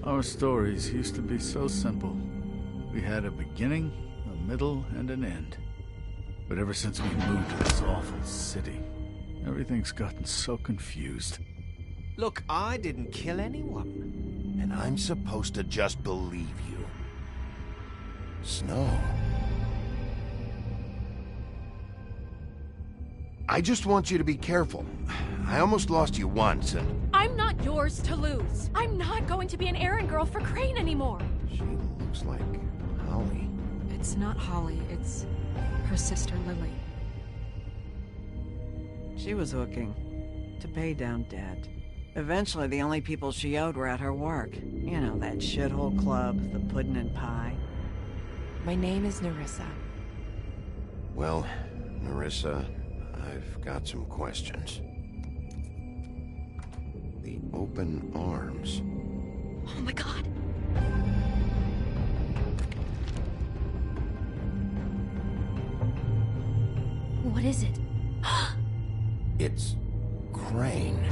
Our stories used to be so simple. We had a beginning, a middle, and an end. But ever since we moved to this awful city, everything's gotten so confused. Look, I didn't kill anyone. And I'm supposed to just believe you. Snow. I just want you to be careful. I almost lost you once, and... I'm not yours to lose. I'm not going to be an errand girl for Crane anymore. She looks like Holly. It's not Holly, it's her sister Lily. She was hooking to pay down debt. Eventually, the only people she owed were at her work. You know, that shithole club, the Puddin' and Pie. My name is Nerissa. Well, Nerissa, I've got some questions. The open arms. Oh my god. What is it? It's Crane.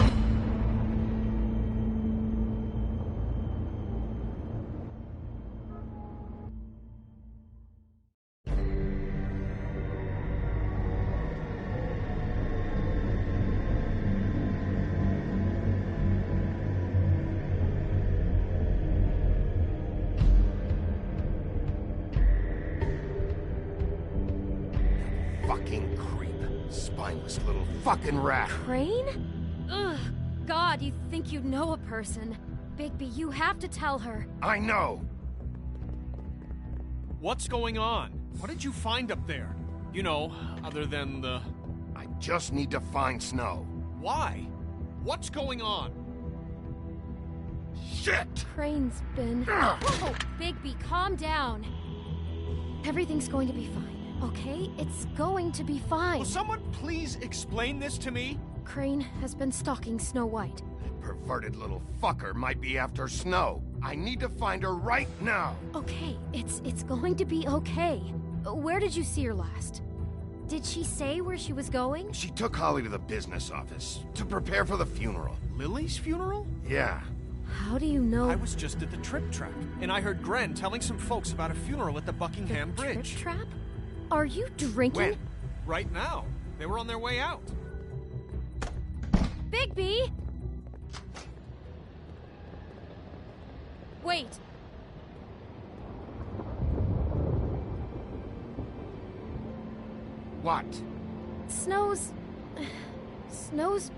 Fucking creep. Spineless little fucking rat. Crane? Ugh. God, you think you know a person. Bigby, you have to tell her. I know. What's going on? What did you find up there? You know, other than the... I just need to find Snow. Why? What's going on? Shit! Crane's been... Whoa! Bigby, calm down. Everything's going to be fine, okay? It's going to be fine. Will someone please explain this to me? Crane has been stalking Snow White. That perverted little fucker might be after Snow. I need to find her right now. Okay, it's going to be okay. Where did you see her last? Did she say where she was going? She took Holly to the business office to prepare for the funeral. Lily's funeral? Yeah. How do you know? I was just at the Trip Trap, and I heard Gren telling some folks about a funeral at the Buckingham Bridge. Trip Trap? Are you drinking? When? Right now. They were on their way out. Bigby! Wait. What? Snow's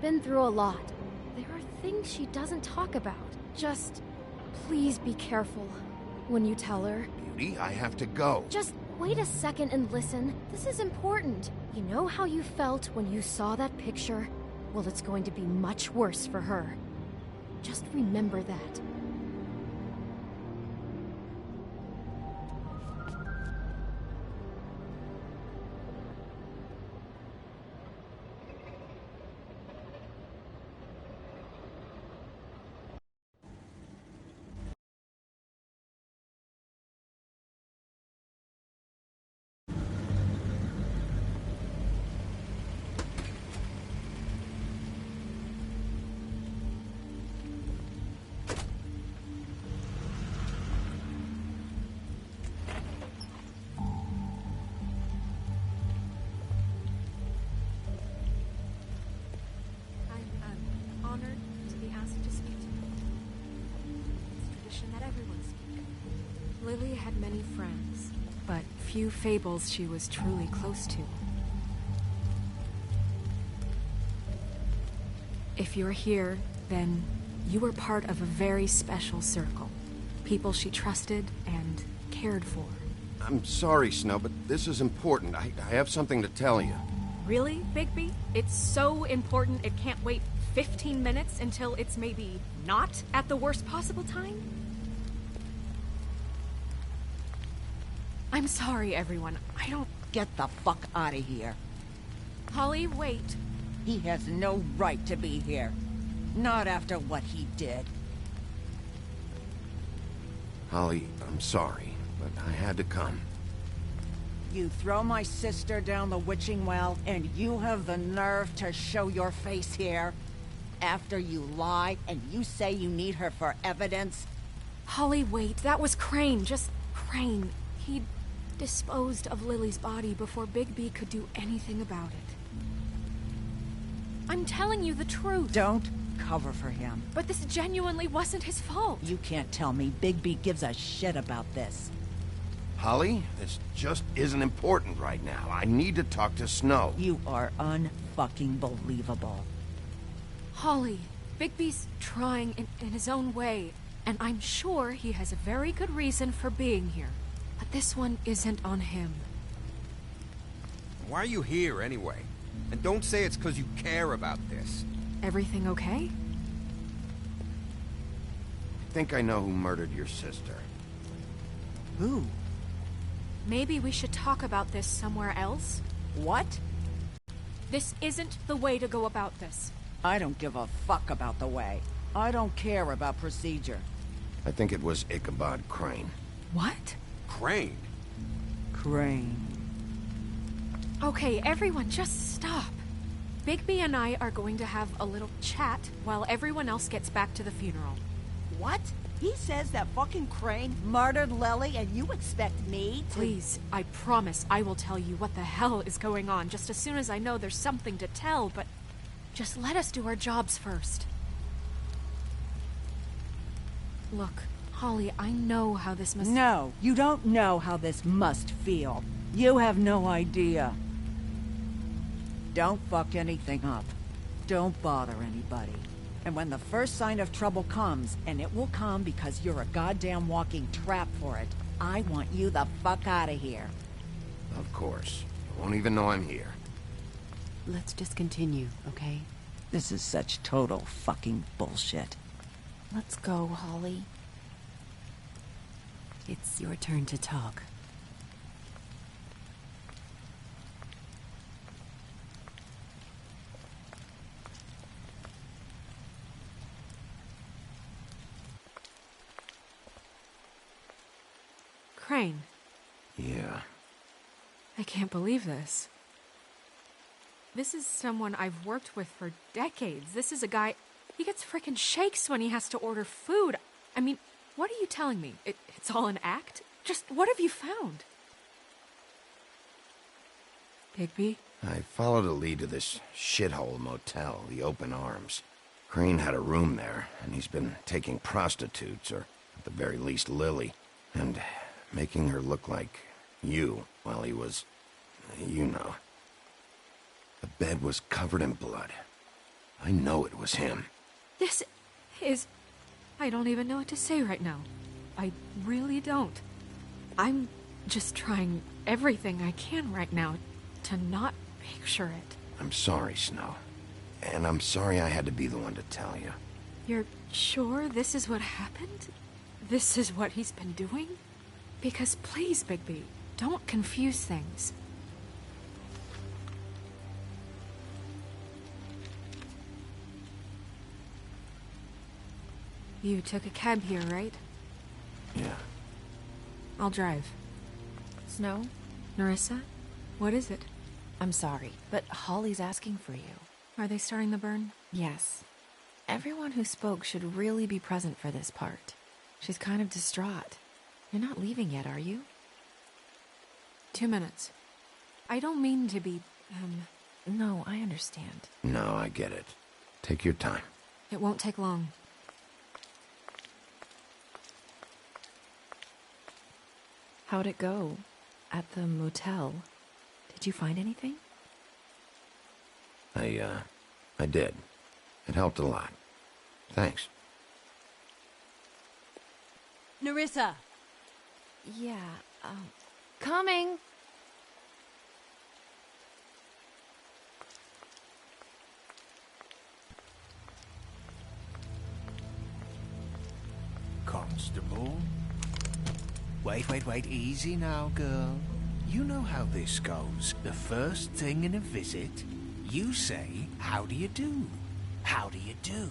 been through a lot. There are things she doesn't talk about. Just, please be careful when you tell her. Beauty, I have to go. Just wait a second and listen. This is important. You know how you felt when you saw that picture? Well, it's going to be much worse for her. Just remember that. everyone speak. Lily had many friends, but few fables she was truly close to. If you're here, then you were part of a very special circle. People she trusted and cared for. I'm sorry, Snow, but this is important. I have something to tell you. Really, Bigby? It's so important it can't wait 15 minutes until it's maybe not at the worst possible time? I'm sorry, everyone. I don't... Get the fuck out of here. Holly, wait. He has no right to be here. Not after what he did. Holly, I'm sorry, but I had to come. You throw my sister down the witching well, and you have the nerve to show your face here? After you lie, and you say you need her for evidence? Holly, wait. That was Crane. Just Crane. He disposed of Lily's body before Bigby could do anything about it. I'm telling you the truth. Don't cover for him. But this genuinely wasn't his fault. You can't tell me Bigby gives a shit about this. Holly, this just isn't important right now. I need to talk to Snow. You are unfucking believable. Holly, Bigby's trying in his own way, and I'm sure he has a very good reason for being here. But this one isn't on him. Why are you here, anyway? And don't say it's because you care about this. Everything okay? I think I know who murdered your sister. Who? Maybe we should talk about this somewhere else? What? This isn't the way to go about this. I don't give a fuck about the way. I don't care about procedure. I think it was Ichabod Crane. What? Crane? Crane. Okay, everyone, just stop. Bigby and I are going to have a little chat while everyone else gets back to the funeral. What? He says that fucking Crane murdered Lily and you expect me to... Please, I promise I will tell you what the hell is going on just as soon as I know there's something to tell, but just let us do our jobs first. Look, Holly, I know how this must... No, you don't know how this must feel. You have no idea. Don't fuck anything up. Don't bother anybody. And when the first sign of trouble comes, and it will come because you're a goddamn walking trap for it, I want you the fuck out of here. Of course. I won't even know I'm here. Let's just continue, okay? This is such total fucking bullshit. Let's go, Holly. It's your turn to talk. Crane. Yeah. I can't believe this. This is someone I've worked with for decades. This is a guy... He gets frickin' shakes when he has to order food. I mean, what are you telling me? It's all an act? Just what have you found? Bigby? I followed a lead to this shithole motel, the Open Arms. Crane had a room there, and he's been taking prostitutes, or at the very least Lily, and making her look like you while he was... you know. The bed was covered in blood. I know it was him. This is... I don't even know what to say right now. I really don't. I'm just trying everything I can right now to not picture it. I'm sorry, Snow. And I'm sorry I had to be the one to tell you. You're sure this is what happened? This is what he's been doing? Because please, Bigby, don't confuse things. You took a cab here, right? Yeah. I'll drive. Snow? Narissa? What is it? I'm sorry, but Holly's asking for you. Are they starting the burn? Yes. Everyone who spoke should really be present for this part. She's kind of distraught. You're not leaving yet, are you? 2 minutes. I don't mean to be, No, I understand. No, I get it. Take your time. It won't take long. How'd it go? At the motel? Did you find anything? I did. It helped a lot. Thanks. Nerissa! Yeah, Coming! Constable? Wait, easy now, girl. You know how this goes. The first thing in a visit, you say, how do you do? How do you do?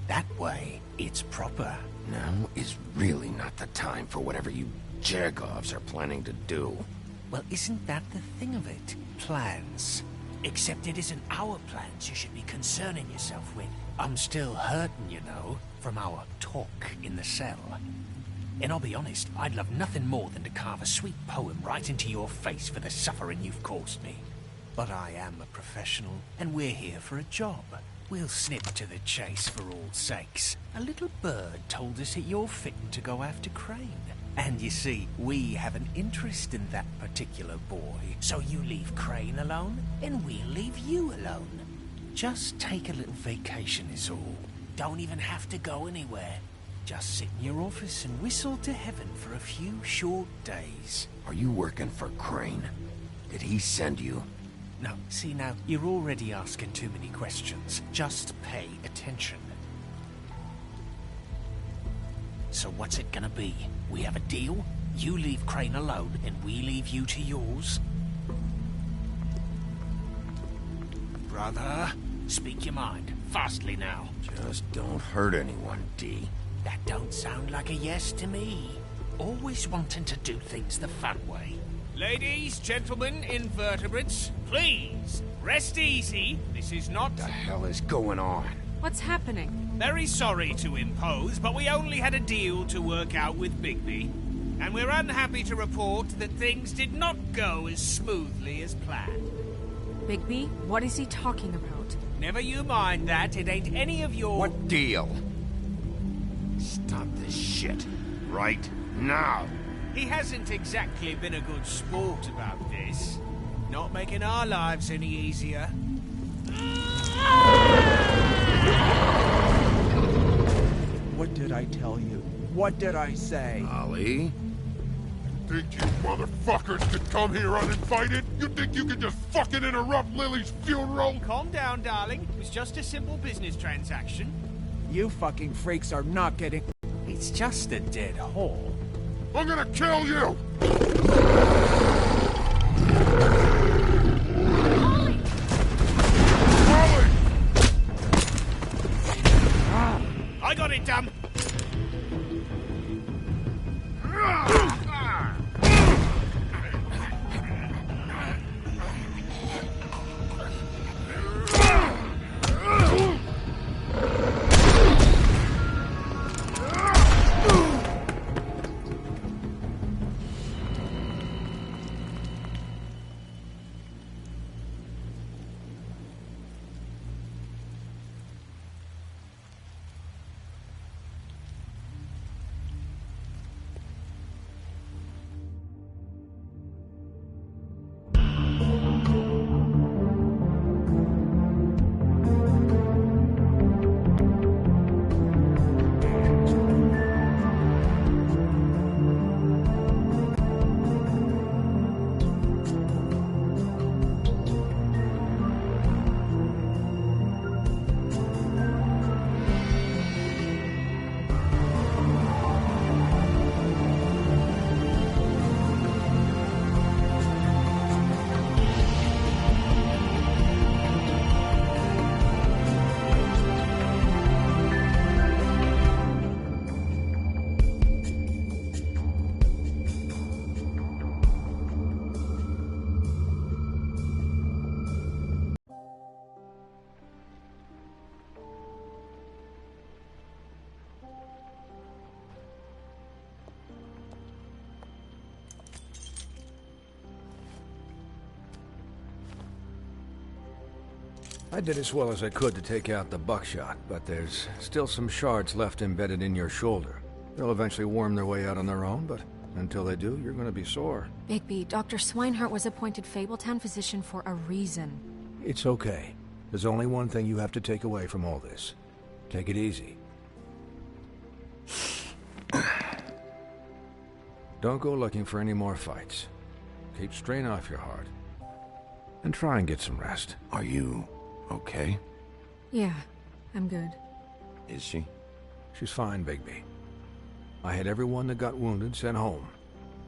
That way, it's proper. Now is really not the time for whatever you Jergovs are planning to do. Well, isn't that the thing of it? Plans. Except it isn't our plans you should be concerning yourself with. I'm still hurting, you know, from our talk in the cell. And I'll be honest, I'd love nothing more than to carve a sweet poem right into your face for the suffering you've caused me. But I am a professional, and we're here for a job. We'll snip to the chase for all sakes. A little bird told us that you're fitting to go after Crane. And you see, we have an interest in that particular boy. So you leave Crane alone, and we'll leave you alone. Just take a little vacation is all. Don't even have to go anywhere. Just sit in your office and whistle to heaven for a few short days. Are you working for Crane? Did he send you? No, see now, you're already asking too many questions. Just pay attention. So what's it gonna be? We have a deal? You leave Crane alone, and we leave you to yours? Brother, speak your mind. Fastly now. Just don't hurt anyone, D. That don't sound like a yes to me. Always wanting to do things the fun way. Ladies, gentlemen, invertebrates, please, rest easy. This is not... What the hell is going on? What's happening? Very sorry to impose, but we only had a deal to work out with Bigby. And we're unhappy to report that things did not go as smoothly as planned. Bigby, what is he talking about? Never you mind that, it ain't any of your... What deal? Stop this shit. Right now. He hasn't exactly been a good sport about this. Not making our lives any easier. What did I tell you? What did I say? Ollie? Think you motherfuckers could come here uninvited? You think you could just fucking interrupt Lily's funeral? Calm down, darling. It was just a simple business transaction. You fucking freaks are not getting... It's just a dead hole. I'm gonna kill you! Ollie! I got it, damn! I did as well as I could to take out the buckshot, but there's still some shards left embedded in your shoulder. They'll eventually worm their way out on their own, but Until they do, you're gonna be sore. Bigby, Dr. Swinehart was appointed Fabletown physician for a reason. It's okay. There's only one thing you have to take away from all this. Take it easy. Don't go looking for any more fights. Keep strain off your heart. And try and get some rest. Are you okay? Yeah, I'm good. Is she? She's fine, Bigby. I had everyone that got wounded sent home.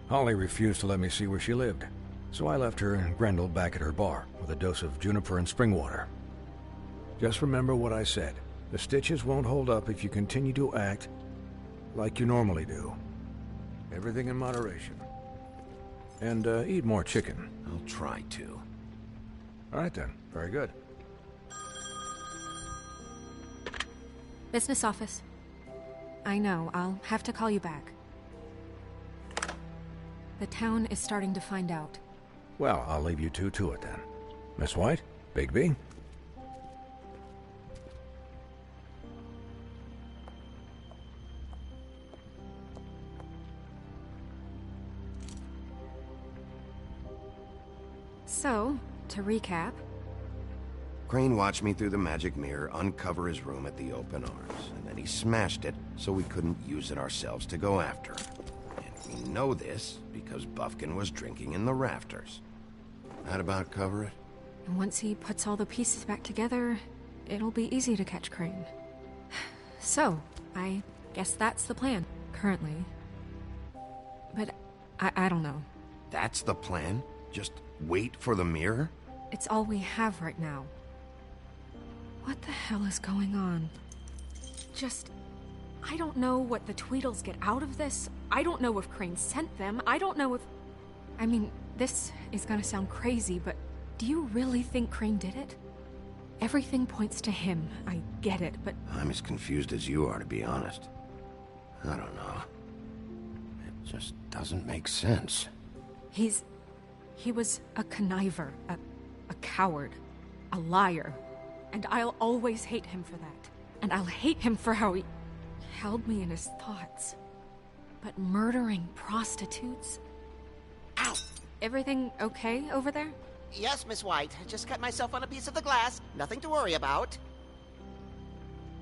Holly refused to let me see where she lived, so I left her and Grendel back at her bar with a dose of juniper and spring water. Just remember what I said. The stitches won't hold up if you continue to act like you normally do. Everything in moderation. And eat more chicken. I'll try to. All right then. Very good. Business office. I know, I'll have to call you back. The town is starting to find out. Well, I'll leave you two to it then. Miss White? Bigby? So, to recap... Crane watched me through the magic mirror uncover his room at the open arms, and then he smashed it so we couldn't use it ourselves to go after him. And we know this because Buffkin was drinking in the rafters. That about cover it? And once he puts all the pieces back together, it'll be easy to catch Crane. So, I guess that's the plan, currently. But I don't know. That's the plan? Just wait for the mirror? It's all we have right now. What the hell is going on? I don't know what the Tweedles get out of this. I don't know if Crane sent them. I don't know if... I mean, this is gonna sound crazy, but do you really think Crane did it? Everything points to him. I get it, but... I'm as confused as you are, to be honest. I don't know. It just doesn't make sense. He was a conniver, a coward, a liar. And I'll always hate him for that. And I'll hate him for how he held me in his thoughts. But murdering prostitutes? Ow! Everything okay over there? Yes, Miss White. Just cut myself on a piece of the glass. Nothing to worry about.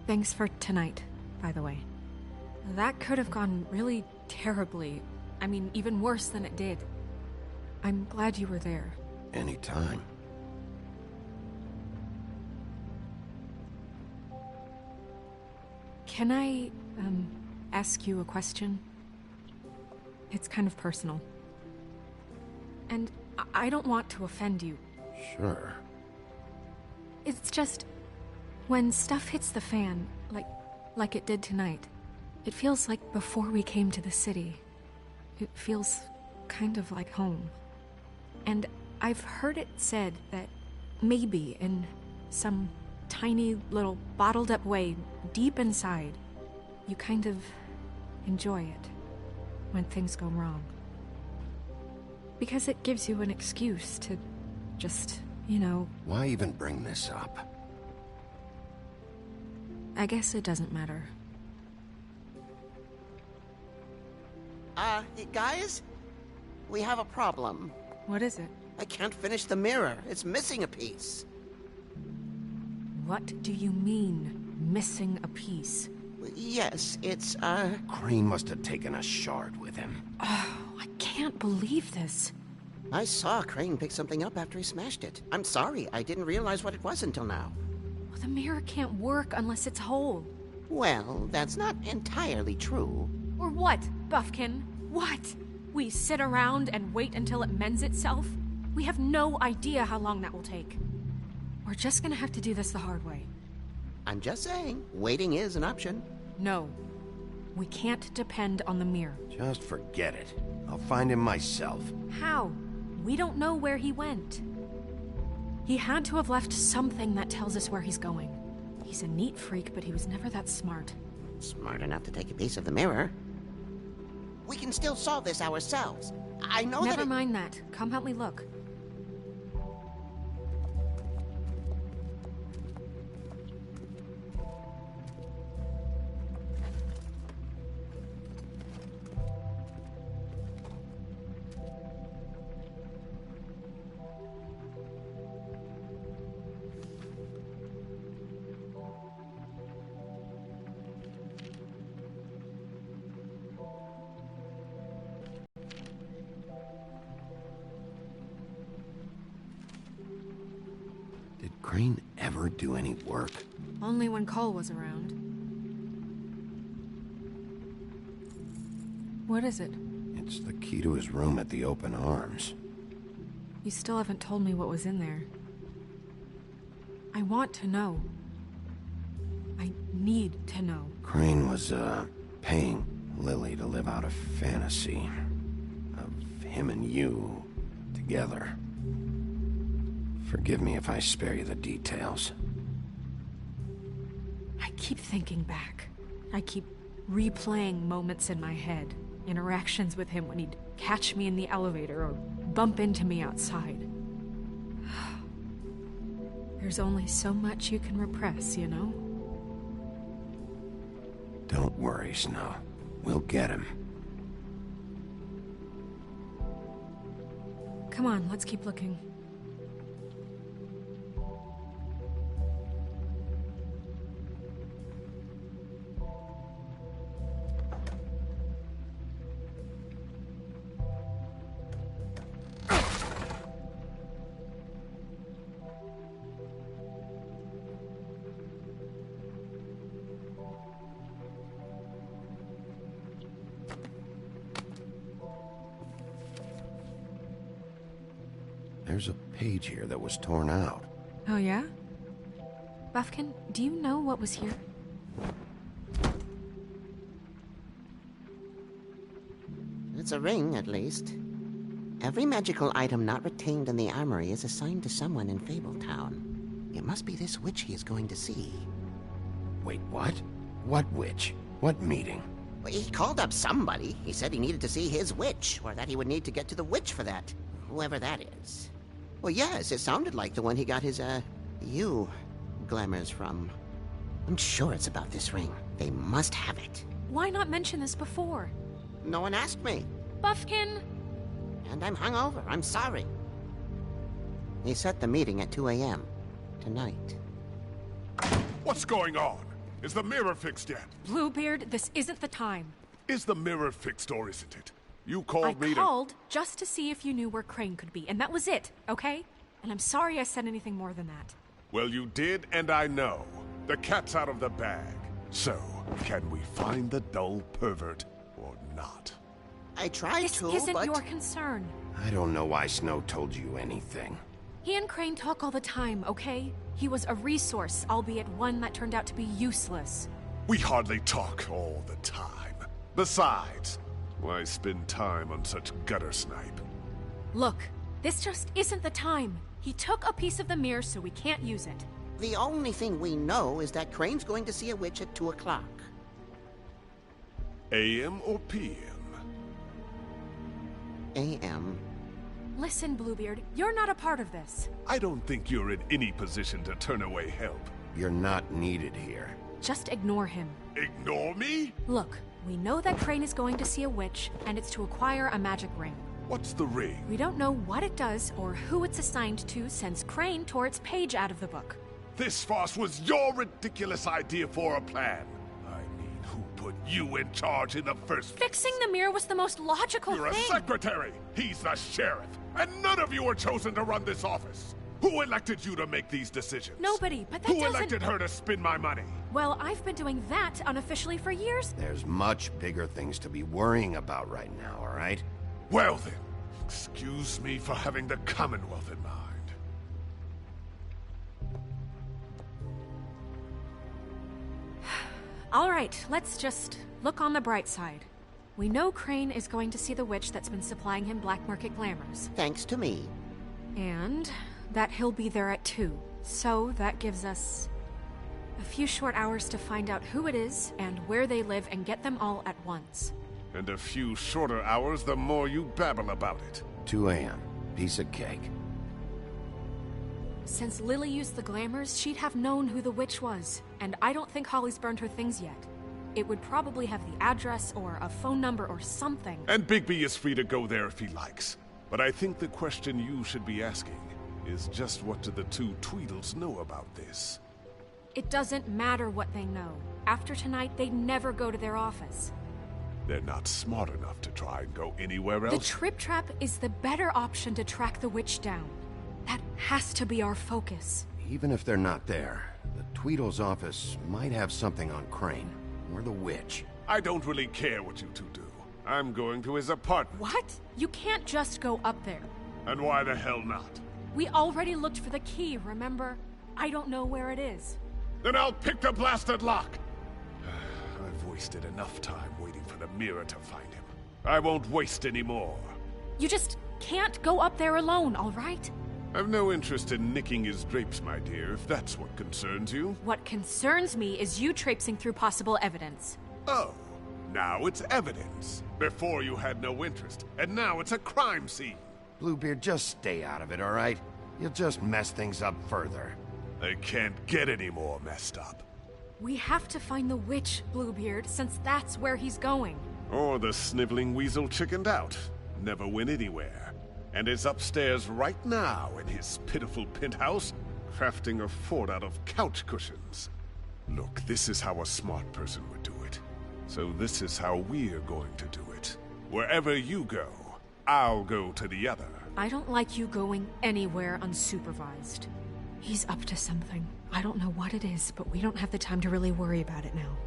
Thanks for tonight, by the way. That could have gone really terribly. I mean, even worse than it did. I'm glad you were there. Anytime. Can I, ask you a question? It's kind of personal. And I don't want to offend you. Sure. It's just... when stuff hits the fan, like it did tonight, it feels like before we came to the city. It feels kind of like home. And I've heard it said that maybe in some tiny little bottled up way deep inside, you kind of enjoy it when things go wrong. Because it gives you an excuse to just, you know... Why even bring this up? I guess it doesn't matter. Guys? We have a problem. What is it? I can't finish the mirror. It's missing a piece. What do you mean, missing a piece? Yes, it's, Crane must have taken a shard with him. Oh, I can't believe this. I saw Crane pick something up after he smashed it. I'm sorry, I didn't realize what it was until now. Well, the mirror can't work unless it's whole. Well, that's not entirely true. Or what, Buffkin? What? We sit around and wait until it mends itself? We have no idea how long that will take. We're just gonna have to do this the hard way. I'm just saying, waiting is an option. No. We can't depend on the mirror. Just forget it. I'll find him myself. How? We don't know where he went. He had to have left something that tells us where he's going. He's a neat freak, but he was never that smart. Smart enough to take a piece of the mirror. We can still solve this ourselves. I know Never mind that. Come help me look. Crane ever do any work? Only when Cole was around. What is it? It's the key to his room at the Open Arms. You still haven't told me what was in there. I want to know. I need to know. Crane was, paying Lily to live out a fantasy of him and you together. Forgive me if I spare you the details. I keep thinking back. I keep replaying moments in my head. Interactions with him when he'd catch me in the elevator or bump into me outside. There's only so much you can repress, you know? Don't worry, Snow. We'll get him. Come on, let's keep looking. There's a page here that was torn out. Oh, yeah? Buffkin, do you know what was here? It's a ring, at least. Every magical item not retained in the armory is assigned to someone in Fabletown. It must be this witch he is going to see. Wait, what? What witch? What meeting? Well, he called up somebody. He said he needed to see his witch, or that he would need to get to the witch for that. Whoever that is. Well, yes, it sounded like the one he got his, you glamours from. I'm sure it's about this ring. They must have it. Why not mention this before? No one asked me. Buffkin! And I'm hungover. I'm sorry. He set the meeting at 2 a.m. tonight. What's going on? Is the mirror fixed yet? Bluebeard, this isn't the time. Is the mirror fixed or isn't it? You called me I called just to see if you knew where Crane could be, and that was it, okay? And I'm sorry I said anything more than that. Well, you did, and I know. The cat's out of the bag. So, can we find the dull pervert or not? I tried to, This isn't but... your concern. I don't know why Snow told you anything. He and Crane talk all the time, okay? He was a resource, albeit one that turned out to be useless. We hardly talk all the time. Besides, why spend time on such gutter snipe? Look, this just isn't the time. He took a piece of the mirror, so we can't use it. The only thing we know is that Crane's going to see a witch at 2 o'clock. AM or PM? AM. Listen, Bluebeard, you're not a part of this. I don't think you're in any position to turn away help. You're not needed here. Just ignore him. Ignore me? Look, we know that Crane is going to see a witch, and it's to acquire a magic ring. What's the ring? We don't know what it does or who it's assigned to since Crane tore its page out of the book. This farce was your ridiculous idea for a plan. I mean, who put you in charge in the first place? Fixing the mirror was the most logical You're thing. a secretary. He's the sheriff. And none of you were chosen to run this office. Who elected you to make these decisions? Nobody, but that Who doesn't... elected her to spend my money? Well, I've been doing that unofficially for years. There's much bigger things to be worrying about right now, all right? Well then, excuse me for having the Commonwealth in mind. All right, let's just look on the bright side. We know Crane is going to see the witch that's been supplying him black market glamours. Thanks to me. And that he'll be there at 2. So that gives us a few short hours to find out who it is and where they live and get them all at once. And a few shorter hours the more you babble about it. 2 a.m. Piece of cake. Since Lily used the glamours, she'd have known who the witch was. And I don't think Holly's burned her things yet. It would probably have the address or a phone number or something. And Bigby is free to go there if he likes. But I think the question you should be asking is just what do the two Tweedles know about this? It doesn't matter what they know. After tonight, they'd never go to their office. They're not smart enough to try and go anywhere else. The Trip Trap is the better option to track the witch down. That has to be our focus. even if they're not there, the Tweedle's office might have something on Crane, or the witch. I don't really care what you two do. I'm going to his apartment. What? You can't just go up there. And why the hell not? We already looked for the key, remember? I don't know where it is. Then I'll pick the blasted lock! I've wasted enough time waiting for the mirror to find him. I won't waste any more. You just can't go up there alone, all right? I've no interest in nicking his drapes, my dear, if that's what concerns you. What concerns me is you traipsing through possible evidence. Oh, now it's evidence. Before you had no interest, and now it's a crime scene. Bluebeard, just stay out of it, all right? You'll just mess things up further. They can't get any more messed up. We have to find the witch, Bluebeard, since that's where he's going. Or the sniveling weasel chickened out. Never went anywhere. And is upstairs right now in his pitiful penthouse, crafting a fort out of couch cushions. Look, this is how a smart person would do it. So this is how we're going to do it. Wherever you go, I'll go to the other. I don't like you going anywhere unsupervised. He's up to something. I don't know what it is, but we don't have the time to really worry about it now.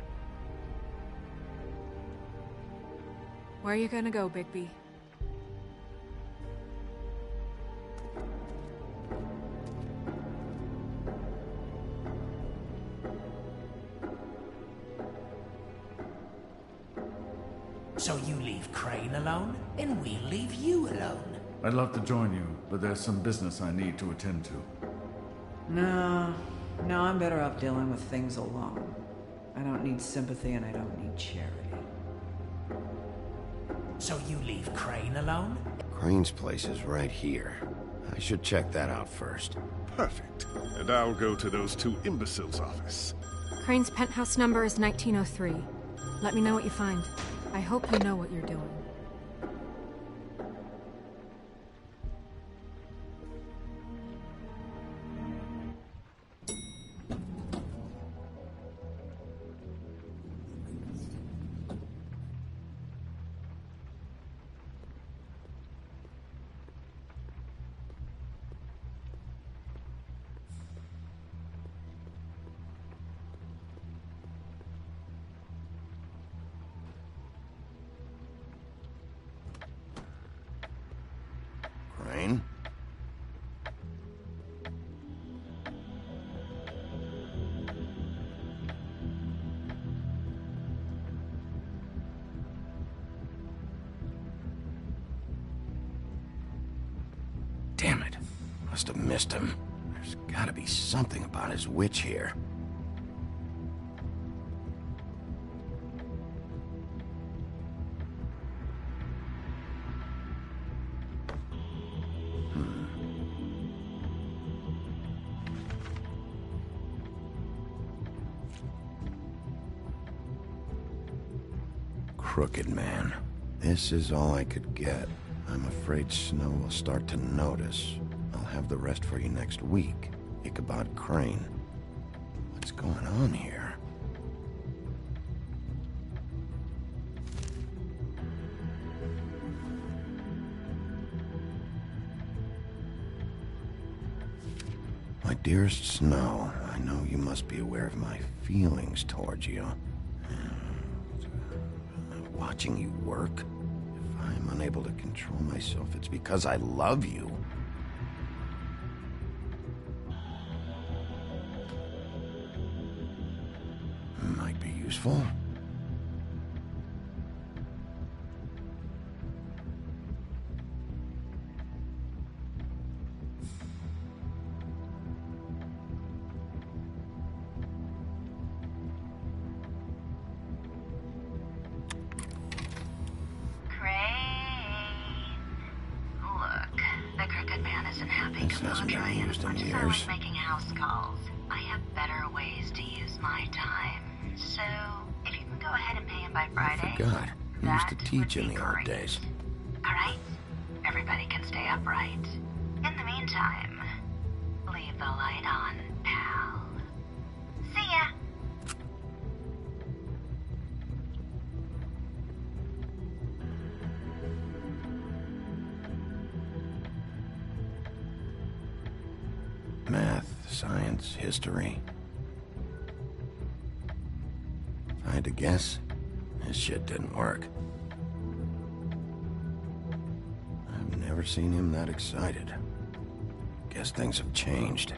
Where are you gonna go, Bigby? So you leave Crane alone, and we'll leave you alone. I'd love to join you, but there's some business I need to attend to. No, I'm better off dealing with things alone. I don't need sympathy and I don't need charity. So you leave Crane alone? Crane's place is right here. I should check that out first. Perfect. And I'll go to those two imbeciles' office. Crane's penthouse number is 1903. Let me know what you find. I hope you know what you're doing. Crane? Damn it. Must have missed him. There's gotta be something about his witch here. Crooked man. This is all I could get. I'm afraid Snow will start to notice. I'll have the rest for you next week. Ichabod Crane. What's going on here? My dearest Snow, I know you must be aware of my feelings towards you. Watching you work, if I'm unable to control myself, it's because I love you. Might be useful. This hasn't been used in years. I like making house calls. I have better ways to use my time. So, if you can go ahead and pay him by Friday, I forgot. I used to teach in the old days. Alright? Everybody can stay upright. In the meantime, leave the light on, pal. See ya! Math Science, history. If I had to guess, his shit didn't work. I've never seen him that excited. Guess things have changed.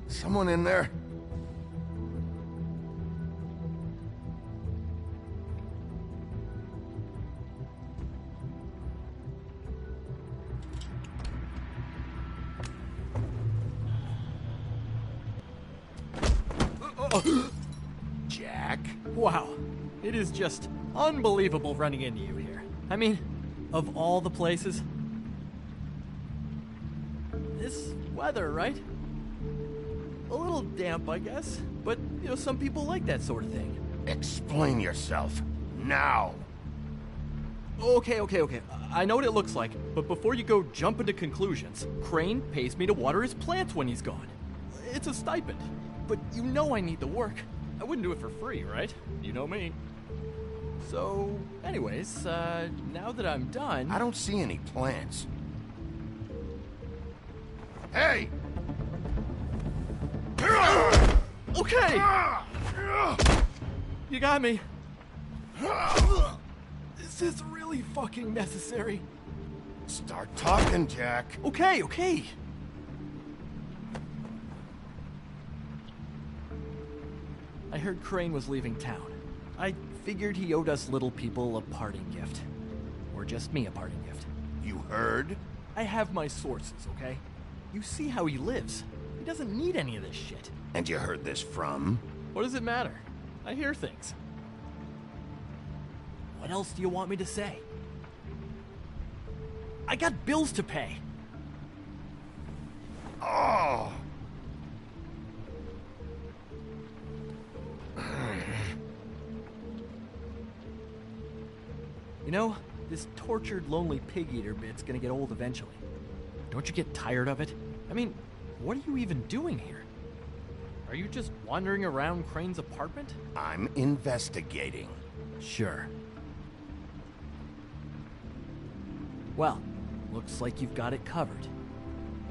Someone in there? Jack? Wow. It is just unbelievable running into you here. I mean, of all the places. This weather, right? A little damp, I guess. But, you know, some people like that sort of thing. Explain yourself. Now! Okay. I know what it looks like, but before you go jumping to conclusions, Crane pays me to water his plants when he's gone. It's a stipend. But you know I need the work. I wouldn't do it for free, right? You know me. So, anyways, now that I'm done... I don't see any plants. Hey! Okay! You got me. Is this really fucking necessary? Start talking, Jack. Okay. I heard Crane was leaving town. I figured he owed us little people a parting gift. Or just me a parting gift. You heard? I have my sources, okay? You see how he lives. He doesn't need any of this shit. And you heard this from? What does it matter? I hear things. What else do you want me to say? I got bills to pay. Oh! You know, this tortured, lonely pig-eater bit's gonna get old eventually. Don't you get tired of it? I mean, what are you even doing here? Are you just wandering around Crane's apartment? I'm investigating. Sure. Well, looks like you've got it covered.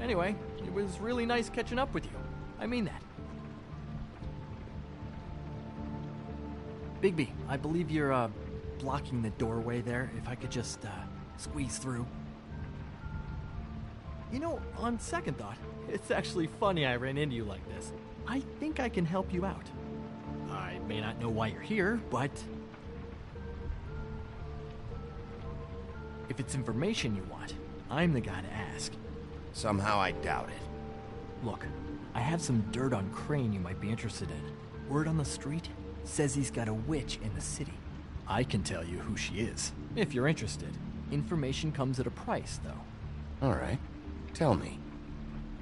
Anyway, it was really nice catching up with you. I mean that. Bigby, I believe you're, blocking the doorway there. If I could just, squeeze through. You know, on second thought, it's actually funny I ran into you like this. I think I can help you out. I may not know why you're here, but... if it's information you want, I'm the guy to ask. Somehow I doubt it. Look, I have some dirt on Crane you might be interested in. Word on the street says he's got a witch in the city. I can tell you who she is, if you're interested. Information comes at a price, though. All right. Tell me.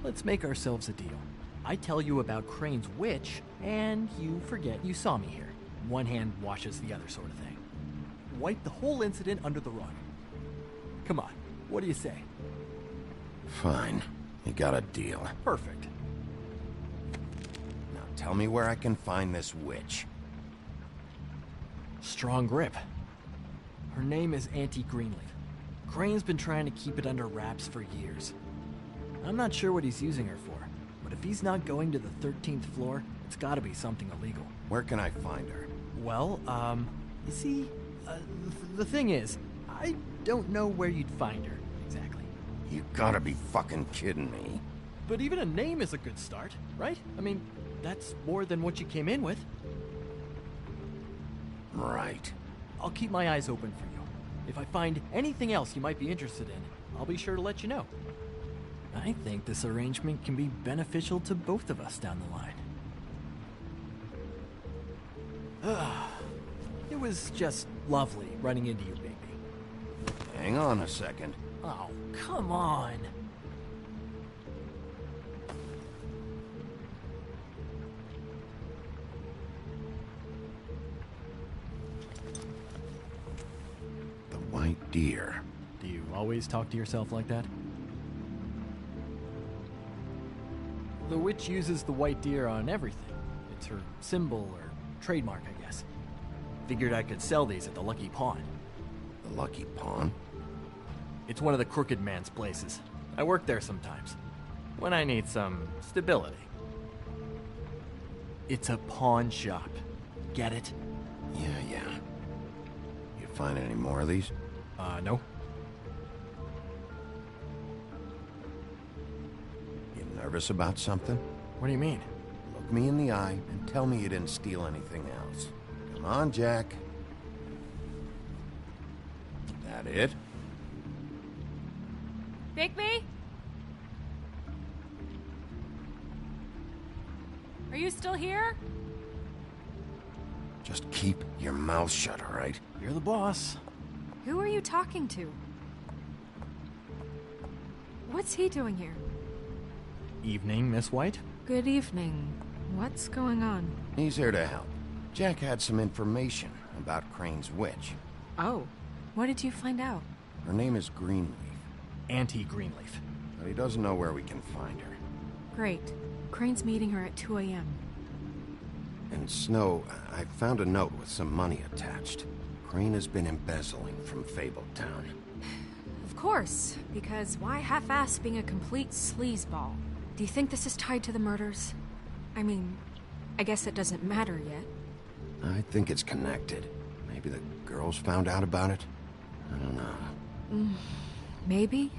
Let's make ourselves a deal. I tell you about Crane's witch, and you forget you saw me here. One hand washes the other sort of thing. Wipe the whole incident under the rug. Come on, what do you say? Fine. You got a deal. Perfect. Now tell me where I can find this witch. Strong grip. Her name is Auntie Greenleaf. Crane's been trying to keep it under wraps for years. I'm not sure what he's using her for, but if he's not going to the 13th floor, it's gotta be something illegal. Where can I find her? Well, you see, the thing is, I don't know where you'd find her, exactly. You gotta be fucking kidding me. But even a name is a good start, right? I mean, that's more than what you came in with. Right. I'll keep my eyes open for you. If I find anything else you might be interested in, I'll be sure to let you know. I think this arrangement can be beneficial to both of us down the line. It was just lovely running into you, baby. Hang on a second. Oh, come on. The white deer. Do you always talk to yourself like that? The witch uses the white deer on everything. It's her symbol or trademark, I guess. Figured I could sell these at the Lucky Pawn. The Lucky Pawn? It's one of the crooked man's places. I work there sometimes, when I need some stability. It's a pawn shop. Get it? Yeah. You find any more of these? No. You nervous about something? What do you mean? Look me in the eye and tell me you didn't steal anything else. Come on, Jack. That it? Bigby? Are you still here? Just keep your mouth shut, all right? You're the boss. Who are you talking to? What's he doing here? Evening, Miss White. Good evening. What's going on? He's here to help. Jack had some information about Crane's witch. Oh, what did you find out? Her name is Greenleaf. Auntie Greenleaf. But he doesn't know where we can find her. Great. Crane's meeting her at 2 a.m. And Snow, I found a note with some money attached. Crane has been embezzling from Fabletown. Of course, because why half-ass being a complete sleazeball? Do you think this is tied to the murders? I mean, I guess it doesn't matter yet. I think it's connected. Maybe the girls found out about it? I don't know. Maybe.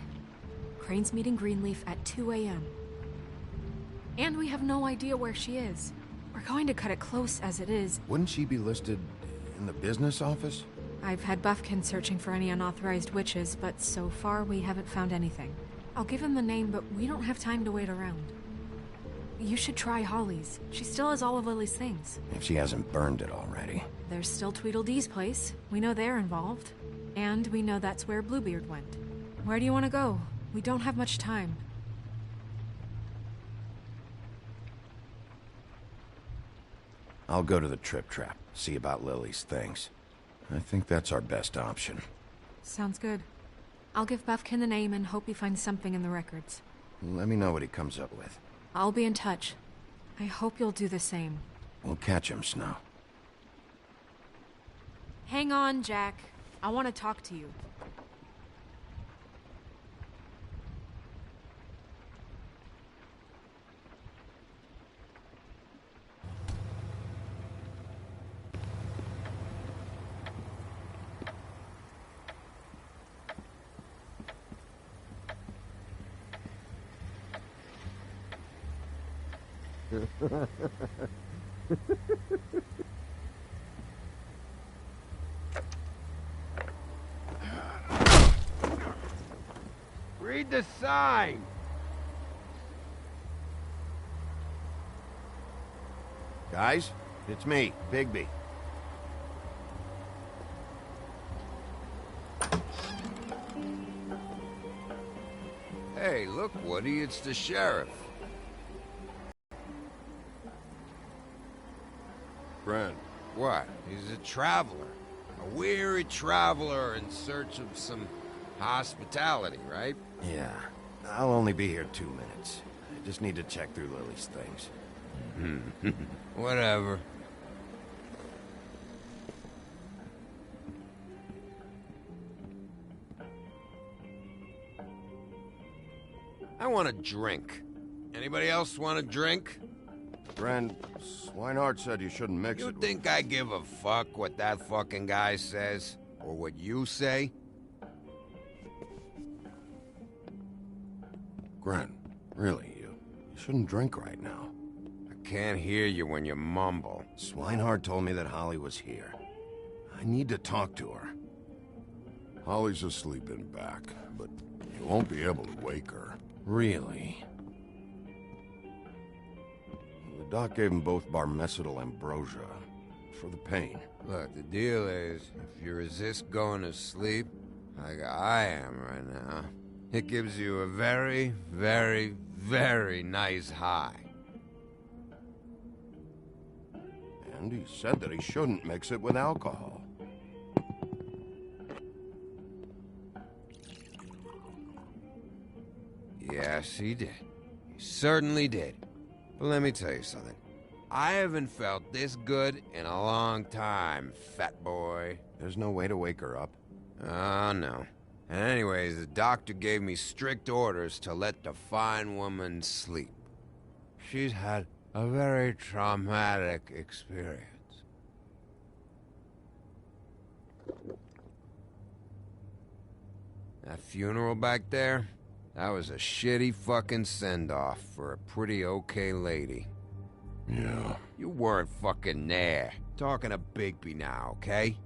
Crane's meeting Greenleaf at 2 a.m. And we have no idea where she is. We're going to cut it close as it is. Wouldn't she be listed in the business office? I've had Buffkin searching for any unauthorized witches, but so far we haven't found anything. I'll give him the name, but we don't have time to wait around. You should try Holly's. She still has all of Lily's things. If she hasn't burned it already. There's still Tweedledee's place. We know they're involved. And we know that's where Bluebeard went. Where do you want to go? We don't have much time. I'll go to the Trip Trap, see about Lily's things. I think that's our best option. Sounds good. I'll give Buffkin the name and hope he finds something in the records. Let me know what he comes up with. I'll be in touch. I hope you'll do the same. We'll catch him, Snow. Hang on, Jack. I want to talk to you. Read the sign! Guys, it's me, Bigby. Hey, look, Woody, it's the sheriff. Friend. What? He's a traveler. A weary traveler in search of some hospitality, right? Yeah. I'll only be here 2 minutes. I just need to check through Lily's things. Whatever. I want a drink. Anybody else want a drink? Gren, Swinehart said you shouldn't mix it. You think I give a fuck what that fucking guy says? Or what you say? Gren, really, you shouldn't drink right now. I can't hear you when you mumble. Swinehart told me that Holly was here. I need to talk to her. Holly's asleep in back, but you won't be able to wake her. Really? The doc gave them both barmecidal ambrosia for the pain. Look, the deal is, if you resist going to sleep, like I am right now, it gives you a very, very, very nice high. And he said that he shouldn't mix it with alcohol. Yes, he did. He certainly did. But let me tell you something. I haven't felt this good in a long time, fat boy. There's no way to wake her up? Oh, no. And anyways, the doctor gave me strict orders to let the fine woman sleep. She's had a very traumatic experience. That funeral back there, that was a shitty fucking send-off for a pretty okay lady. Yeah. You weren't fucking there. Talking to Bigby now, okay?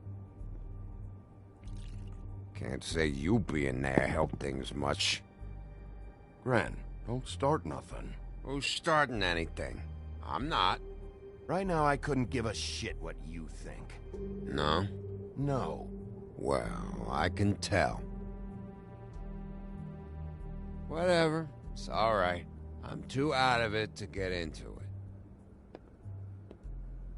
Can't say you being there helped things much. Gren, don't start nothing. Who's starting anything? I'm not. Right now, I couldn't give a shit what you think. No? No. Well, I can tell. Whatever. It's alright. I'm too out of it to get into it.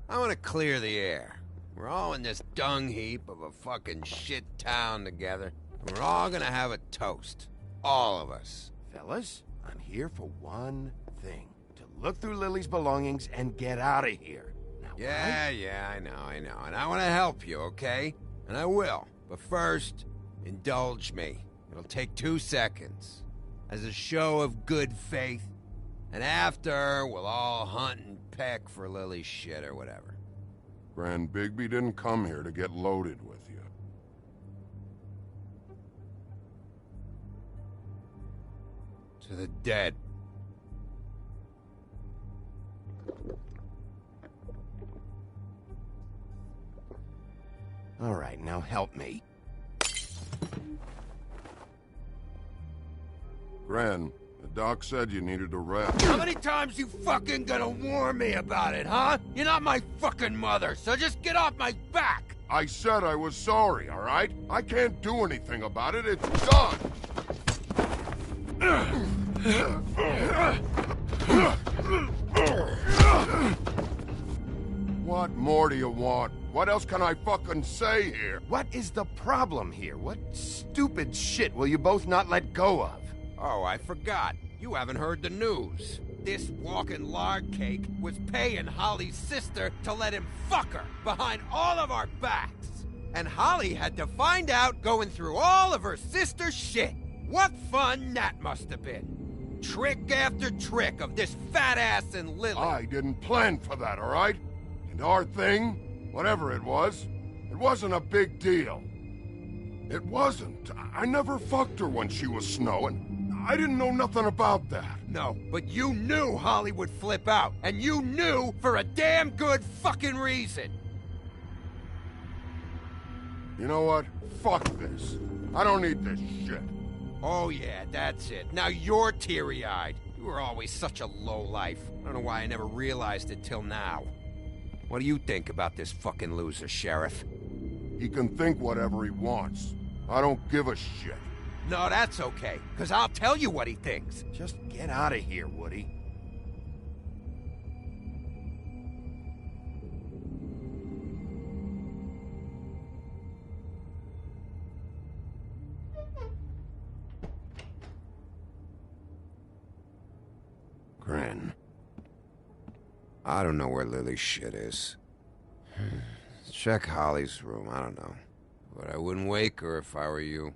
I want to clear the air. We're all in this dung heap of a fucking shit town together, and we're all gonna have a toast. All of us. Fellas, I'm here for one thing. To look through Lily's belongings and get out of here. Now, Yeah, I know. And I want to help you, okay? And I will. But first, indulge me. It'll take 2 seconds. As a show of good faith. And after, we'll all hunt and peck for Lily's shit or whatever. Grand Bigby didn't come here to get loaded with you. To the dead. All right, now help me. Gran, the doc said you needed a rest. How many times you fucking gonna warn me about it, huh? You're not my fucking mother, so just get off my back! I said I was sorry, all right? I can't do anything about it. It's done! What more do you want? What else can I fucking say here? What is the problem here? What stupid shit will you both not let go of? Oh, I forgot. You haven't heard the news. This walking lard cake was paying Holly's sister to let him fuck her behind all of our backs. And Holly had to find out going through all of her sister's shit. What fun that must have been. Trick after trick of this fat ass and Lily. I didn't plan for that, all right? And our thing, whatever it wasn't a big deal. It wasn't. I never fucked her when she was snowing. I didn't know nothing about that. No, but you knew Holly would flip out. And you knew for a damn good fucking reason. You know what? Fuck this. I don't need this shit. Oh yeah, that's it. Now you're teary-eyed. You were always such a lowlife. I don't know why I never realized it till now. What do you think about this fucking loser, Sheriff? He can think whatever he wants. I don't give a shit. No, that's okay, because I'll tell you what he thinks. Just get out of here, Woody. Gran. I don't know where Lily's shit is. Check Holly's room, I don't know. But I wouldn't wake her if I were you.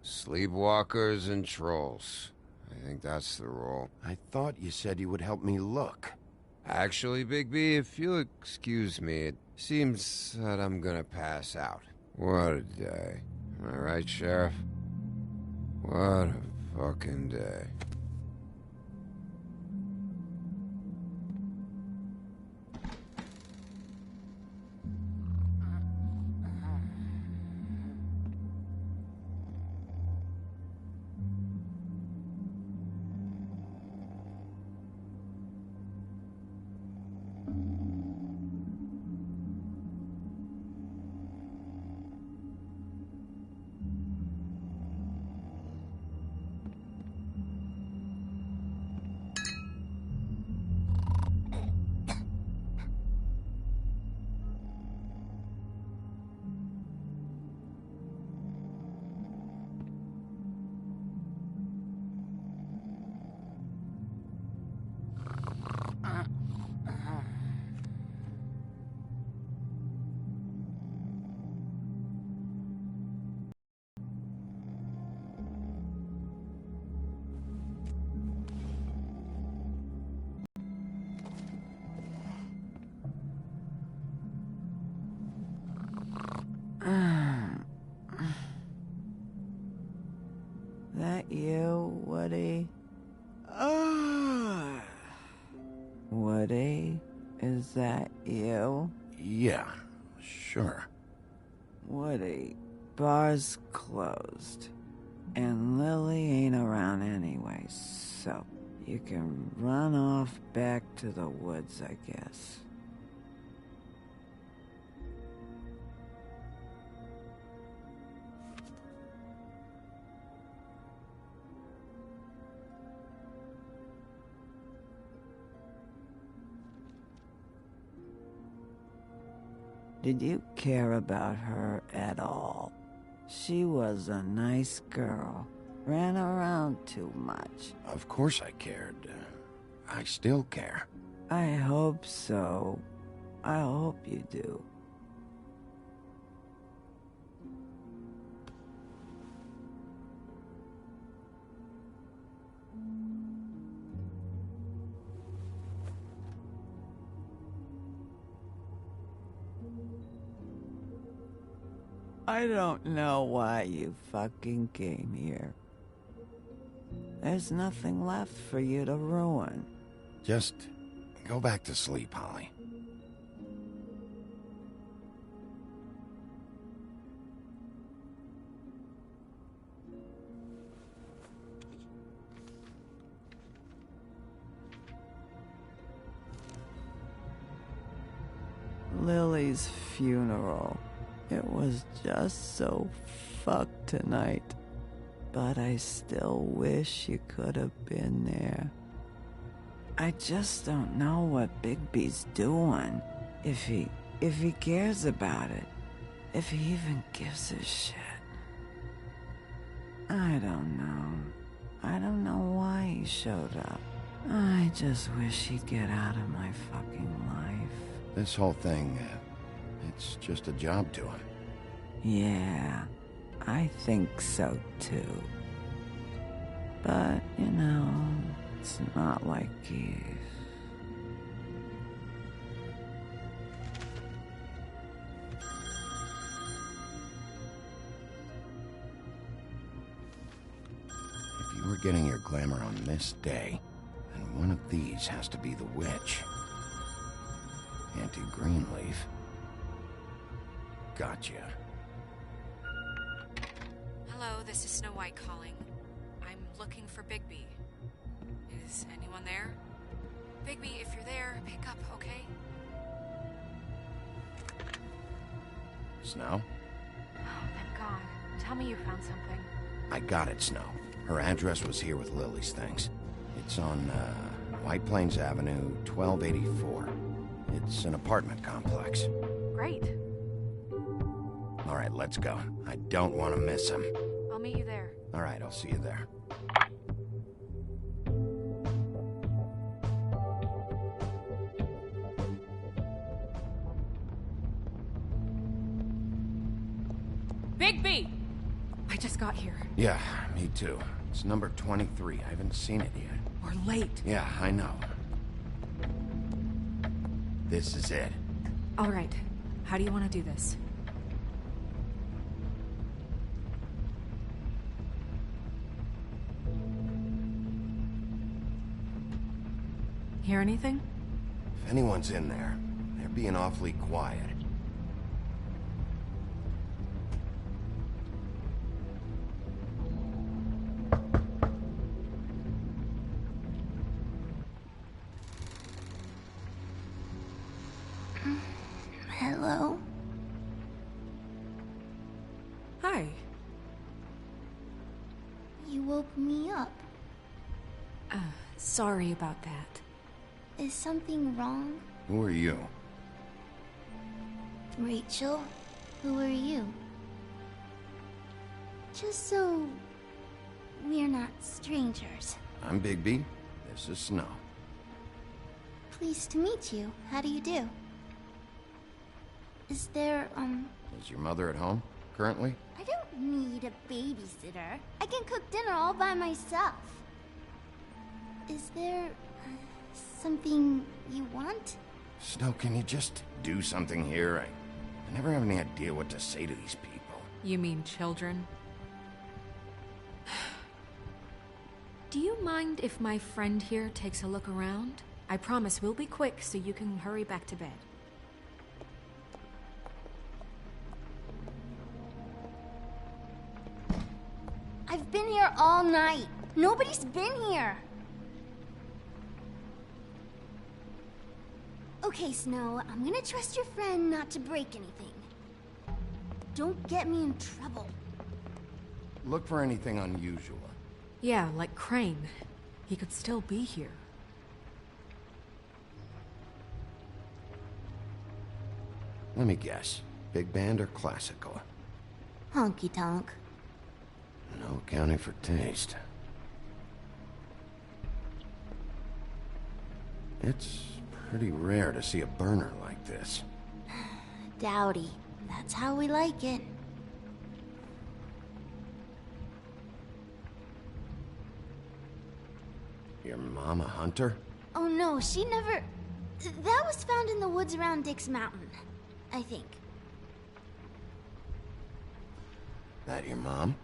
Sleepwalkers and trolls. think that's the rule. I thought you said you would help me look. Actually, Bigby, if you'll excuse me, it seems that I'm gonna pass out. What a day. Am I right, Sheriff? What a fucking day. That you, Woody? Woody? Is that you? Yeah, sure. Woody, bar's closed. And Lily ain't around anyway, so you can run off back to the woods, I guess. Did you care about her at all? She was a nice girl. Ran around too much. Of course I cared. I still care. I hope so. I hope you do. I don't know why you fucking came here. There's nothing left for you to ruin. Just go back to sleep, Holly. Lily's funeral. It was just so fucked tonight. But I still wish you could have been there. I just don't know what Bigby's doing. If he cares about it. If he even gives a shit. I don't know. I don't know why he showed up. I just wish he'd get out of my fucking life. This whole thing, it's just a job to him. Yeah, I think so too. But, you know, it's not like he's... If you were getting your glamour on this day, then one of these has to be the witch. Auntie Greenleaf. Gotcha. Hello, this is Snow White calling. I'm looking for Bigby. Is anyone there? Bigby, if you're there, pick up, okay? Snow? Oh, thank God. Tell me you found something. I got it, Snow. Her address was here with Lily's things. It's on, White Plains Avenue, 1284. It's an apartment complex. Great. All right, let's go. I don't want to miss him. I'll meet you there. All right, I'll see you there. Bigby! I just got here. Yeah, me too. It's number 23. I haven't seen it yet. We're late. Yeah, I know. This is it. All right. How do you want to do this? Hear anything? If anyone's in there, they're being awfully quiet. Hello? Hi. You woke me up. Sorry about that. Is something wrong? Who are you? Rachel? Who are you? Just so we're not strangers. I'm Bigby. This is Snow. Pleased to meet you. How do you do? Is there, Is your mother at home, currently? I don't need a babysitter. I can cook dinner all by myself. Is there something you want? Snow, can you just do something here? I never have any idea what to say to these people. You mean children? Do you mind if my friend here takes a look around? I promise we'll be quick so you can hurry back to bed. I've been here all night. Nobody's been here. Okay, Snow, I'm gonna trust your friend not to break anything. Don't get me in trouble. Look for anything unusual. Yeah, like Crane. He could still be here. Let me guess. Big band or classical? Honky tonk. No accounting for taste. It's pretty rare to see a burner like this. Dowdy. That's how we like it. Your mom a hunter? Oh no, she never... That was found in the woods around Dick's Mountain, I think. That your mom?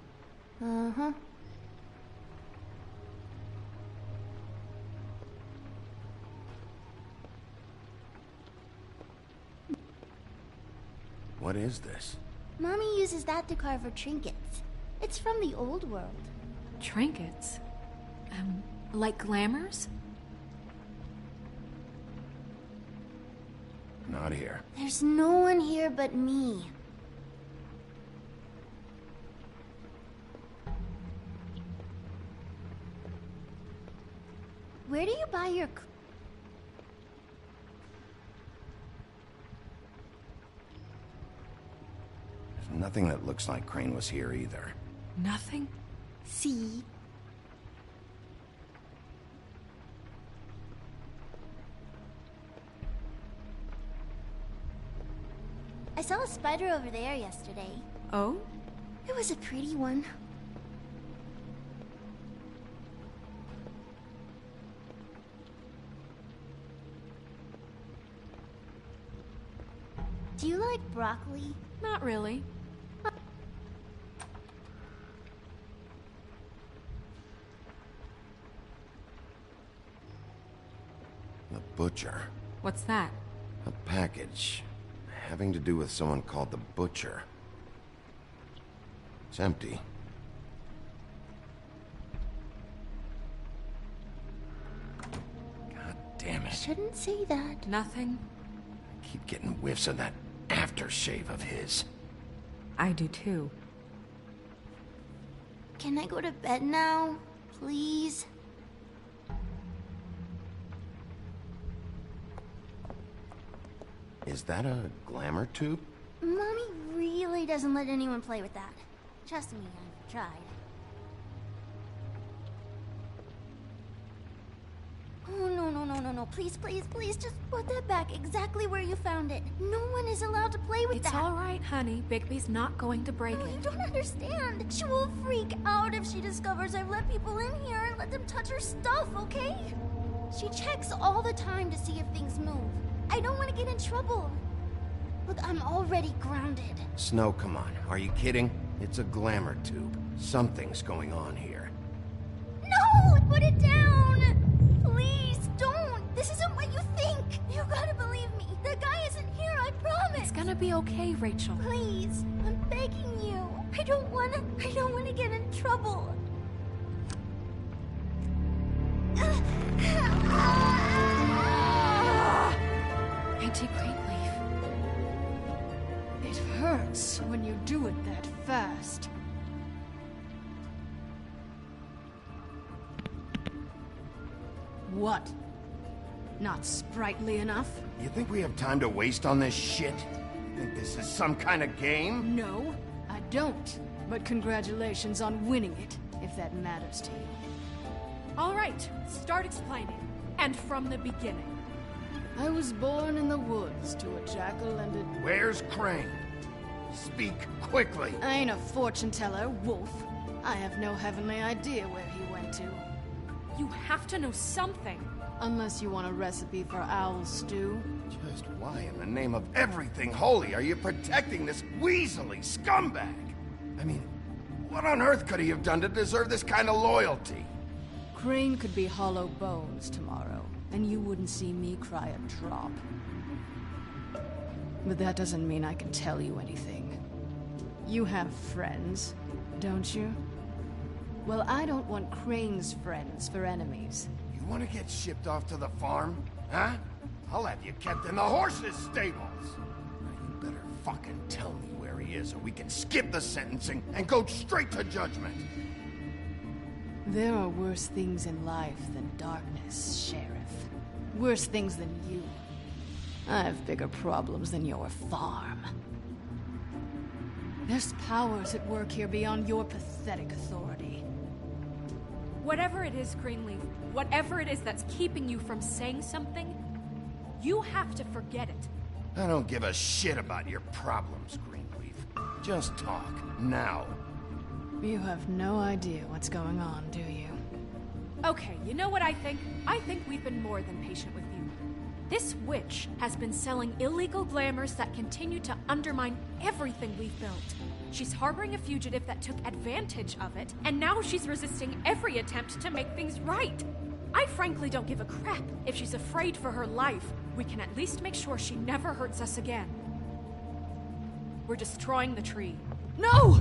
Uh-huh. What is this? Mommy uses that to carve her trinkets. It's from the old world. Trinkets? Like glamours? Not here. There's no one here but me. Where do you buy your... There's nothing that looks like Crane was here either. Nothing? See? I saw a spider over there yesterday. Oh? It was a pretty one. Do you like broccoli? Not really. The butcher. What's that? A package. Having to do with someone called the Butcher. It's empty. God damn it. Shouldn't say that. Nothing. I keep getting whiffs of that aftershave of his. I do too. Can I go to bed now? Please? Is that a glamour tube? Mommy really doesn't let anyone play with that. Trust me, I've tried. Oh, no, please, please, please, just put that back exactly where you found it. No one is allowed to play with that. It's all right, honey. Bigby's not going to break No, it. you don't understand. She will freak out if she discovers I've let people in here and let them touch her stuff, okay? She checks all the time to see if things move. I don't want to get in trouble. Look, I'm already grounded. Snow, come on. Are you kidding? It's a glamour tube. Something's going on here. No! Put it down! Please, don't! This isn't what you think! You gotta believe me. The guy isn't here, I promise! It's gonna be okay, Rachel. Please, I'm begging you. I don't wanna get in trouble. Auntie Greenleaf. It hurts when you do it that fast. What? Not sprightly enough? You think we have time to waste on this shit? You think this is some kind of game? No, I don't. But congratulations on winning it, if that matters to you. All right, start explaining. And from the beginning. I was born in the woods to a jackal and a... Where's Crane? Speak quickly. I ain't a fortune teller, wolf. I have no heavenly idea where he went to. You have to know something. Unless you want a recipe for owl stew. Just why in the name of everything holy are you protecting this weaselly scumbag? I mean, what on earth could he have done to deserve this kind of loyalty? Crane could be hollow bones tomorrow, and you wouldn't see me cry a drop. But that doesn't mean I can tell you anything. You have friends, don't you? Well, I don't want Crane's friends for enemies. You want to get shipped off to the farm? Huh? I'll have you kept in the horses' stables. Now you better fucking tell me where he is, or we can skip the sentencing and go straight to judgment. There are worse things in life than darkness, Sheriff. Worse things than you. I have bigger problems than your farm. There's powers at work here beyond your pathetic authority. Whatever it is, Greenleaf, whatever it is that's keeping you from saying something, you have to forget it. I don't give a shit about your problems, Greenleaf. Just talk, now. You have no idea what's going on, do you? Okay, you know what I think? I think we've been more than patient with you. This witch has been selling illegal glamours that continue to undermine everything we've built. She's harboring a fugitive that took advantage of it, and now she's resisting every attempt to make things right. I frankly don't give a crap if she's afraid for her life. We can at least make sure she never hurts us again. We're destroying the tree. No!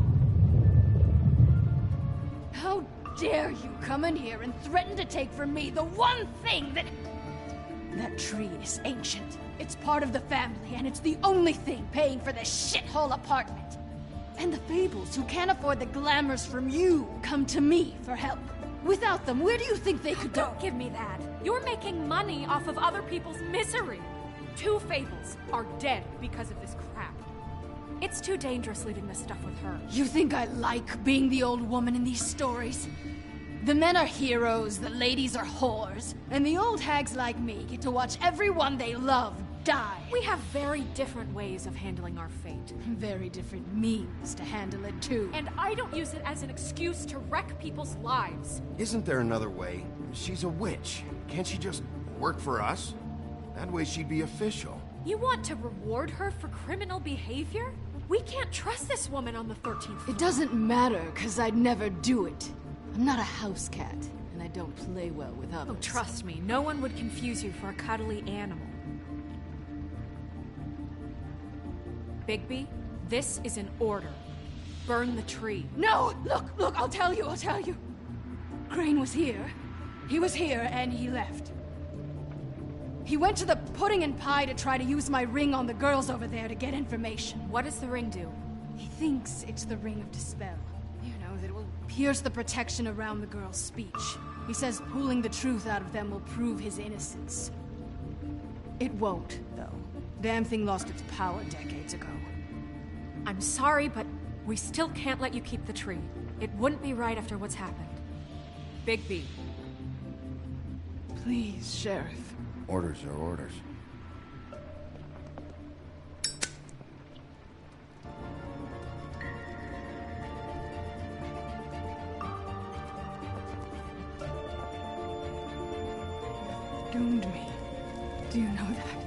How dare you come in here and threaten to take from me the one thing that... That tree is ancient. It's part of the family, and it's the only thing paying for this shithole apartment. And the Fables, who can't afford the glamours from you, come to me for help. Without them, where do you think they could go? Don't give me that. You're making money off of other people's misery. 2 Fables are dead because of this crap. It's too dangerous leaving this stuff with her. You think I like being the old woman in these stories? The men are heroes, the ladies are whores, and the old hags like me get to watch everyone they love die. We have very different ways of handling our fate. Very different means to handle it, too. And I don't use it as an excuse to wreck people's lives. Isn't there another way? She's a witch. Can't she just work for us? That way she'd be official. You want to reward her for criminal behavior? We can't trust this woman on the 13th floor. It doesn't matter, because I'd never do it. I'm not a house cat, and I don't play well with others. Oh, trust me, no one would confuse you for a cuddly animal. Bigby, this is an order. Burn the tree. No! Look, I'll tell you. Crane was here. He was here, and he left. He went to the pudding and pie to try to use my ring on the girls over there to get information. What does the ring do? He thinks it's the ring of dispel. You know, that it will pierce the protection around the girls' speech. He says pulling the truth out of them will prove his innocence. It won't, though. Damn thing lost its power decades ago. I'm sorry, but we still can't let you keep the tree. It wouldn't be right after what's happened. Bigby. Please, Sheriff. Orders are orders. Doomed me. Do you know that?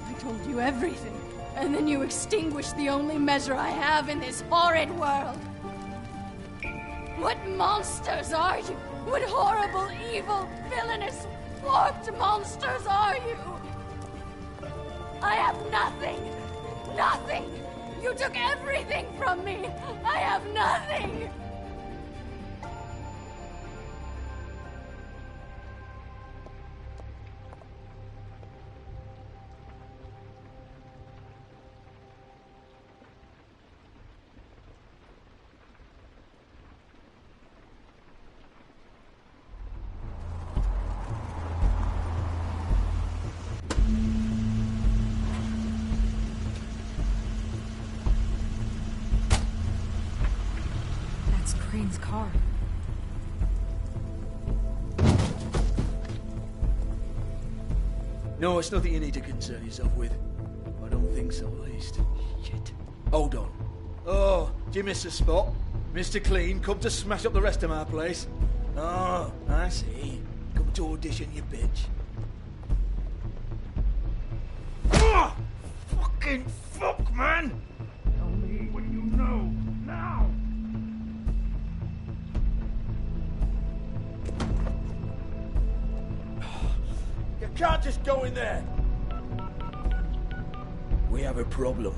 I told you everything, and then you extinguished the only measure I have in this horrid world. What monsters are you? What horrible, evil, villainous, warped monsters are you? I have nothing. Nothing. You took everything from me. I have nothing. Crane's car. No, it's nothing you need to concern yourself with. I don't think so, at least. Shit. Hold on. Oh, do you miss a spot? Mr. Clean, come to smash up the rest of my place. Oh, I see. Come to audition, you bitch. Oh, fucking fuck, man! Tell me what you know, now! You can't just go in there. We have a problem.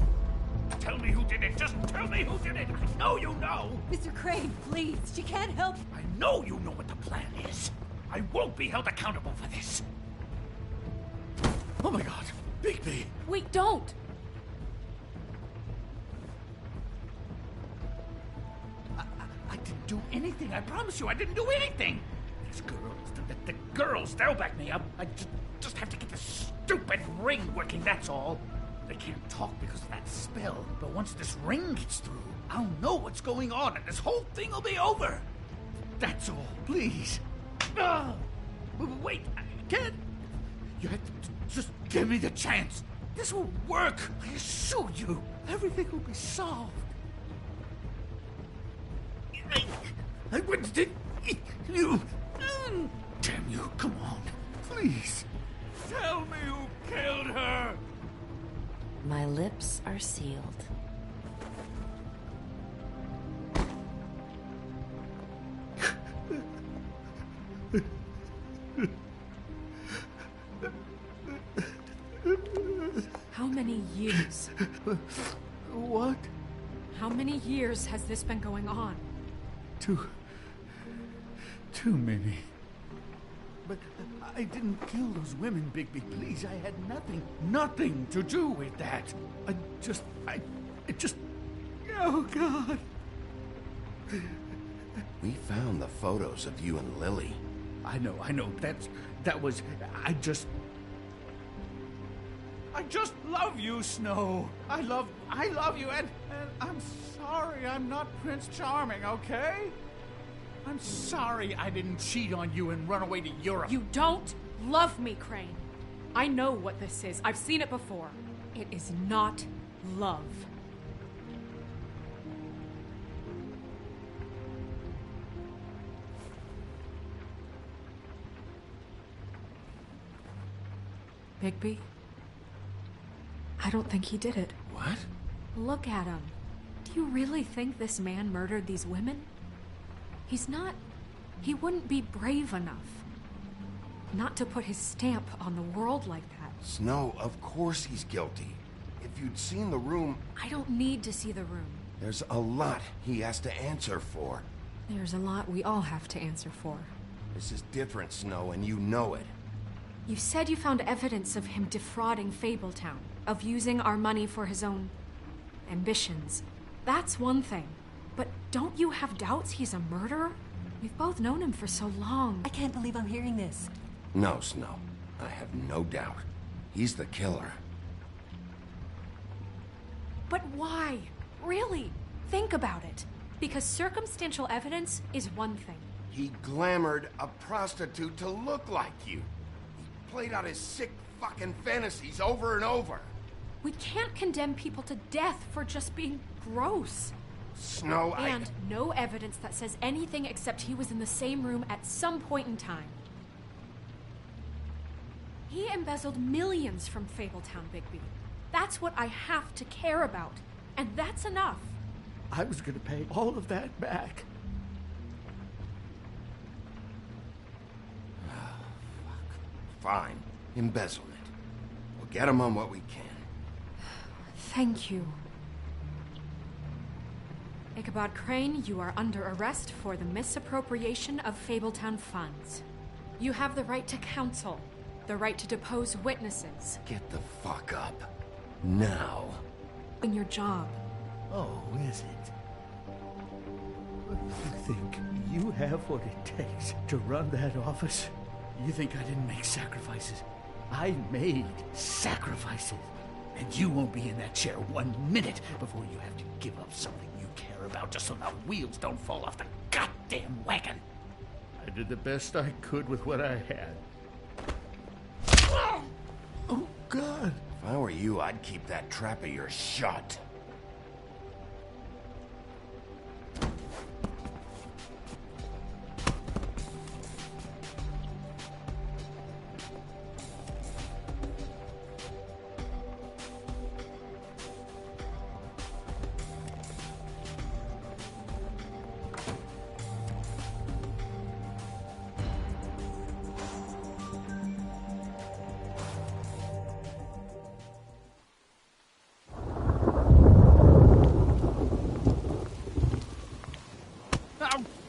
Tell me who did it. Just tell me who did it. I know you know. Mr. Crane, please. She can't help. I know you know what the plan is. I won't be held accountable for this. Oh my God, Bigby. Wait, don't. I didn't do anything. I promise you, I didn't do anything. These girls, the girls, they'll back me up. I just have to get this stupid ring working, that's all. They can't talk because of that spell, but once this ring gets through, I'll know what's going on and this whole thing will be over. That's all, please. Wait, I can't. You have to just give me the chance. This will work. I assure you, everything will be solved. I wouldn't did you. Damn you, come on, please. Tell me who killed her. My lips are sealed. How many years? What? How many years has this been going on? Too many. But I didn't kill those women, Bigby. Please, I had nothing to do with that. It just... Oh, God. We found the photos of you and Lily. I know. That was... I just love you, Snow. I love you, and I'm sorry I'm not Prince Charming, okay? I'm sorry I didn't cheat on you and run away to Europe. You don't love me, Crane. I know what this is. I've seen it before. It is not love. Bigby? I don't think he did it. What? Look at him. Do you really think this man murdered these women? He wouldn't be brave enough. Not to put his stamp on the world like that. Snow, of course he's guilty. If you'd seen the room... I don't need to see the room. There's a lot he has to answer for. There's a lot we all have to answer for. This is different, Snow, and you know it. You said you found evidence of him defrauding Fabletown, of using our money for his own ambitions. That's one thing. But don't you have doubts he's a murderer? We've both known him for so long. I can't believe I'm hearing this. No, Snow. I have no doubt. He's the killer. But why? Really? Think about it. Because circumstantial evidence is one thing. He glamored a prostitute to look like you. He played out his sick fucking fantasies over and over. We can't condemn people to death for just being gross. Snow, And no evidence that says anything except he was in the same room at some point in time. He embezzled millions from Fabletown, Bigby. That's what I have to care about. And that's enough. I was gonna pay all of that back. Fine. Embezzlement. We'll get him on what we can. Thank you. Ichabod Crane, you are under arrest for the misappropriation of Fabletown funds. You have the right to counsel, the right to depose witnesses. Get the fuck up. Now. In your job. Oh, is it? You think you have what it takes to run that office? You think I didn't make sacrifices? I made sacrifices. And you won't be in that chair 1 minute before you have to give up something you care about just so the wheels don't fall off the goddamn wagon. I did the best I could with what I had. Oh, God. If I were you, I'd keep that trap of yours shut.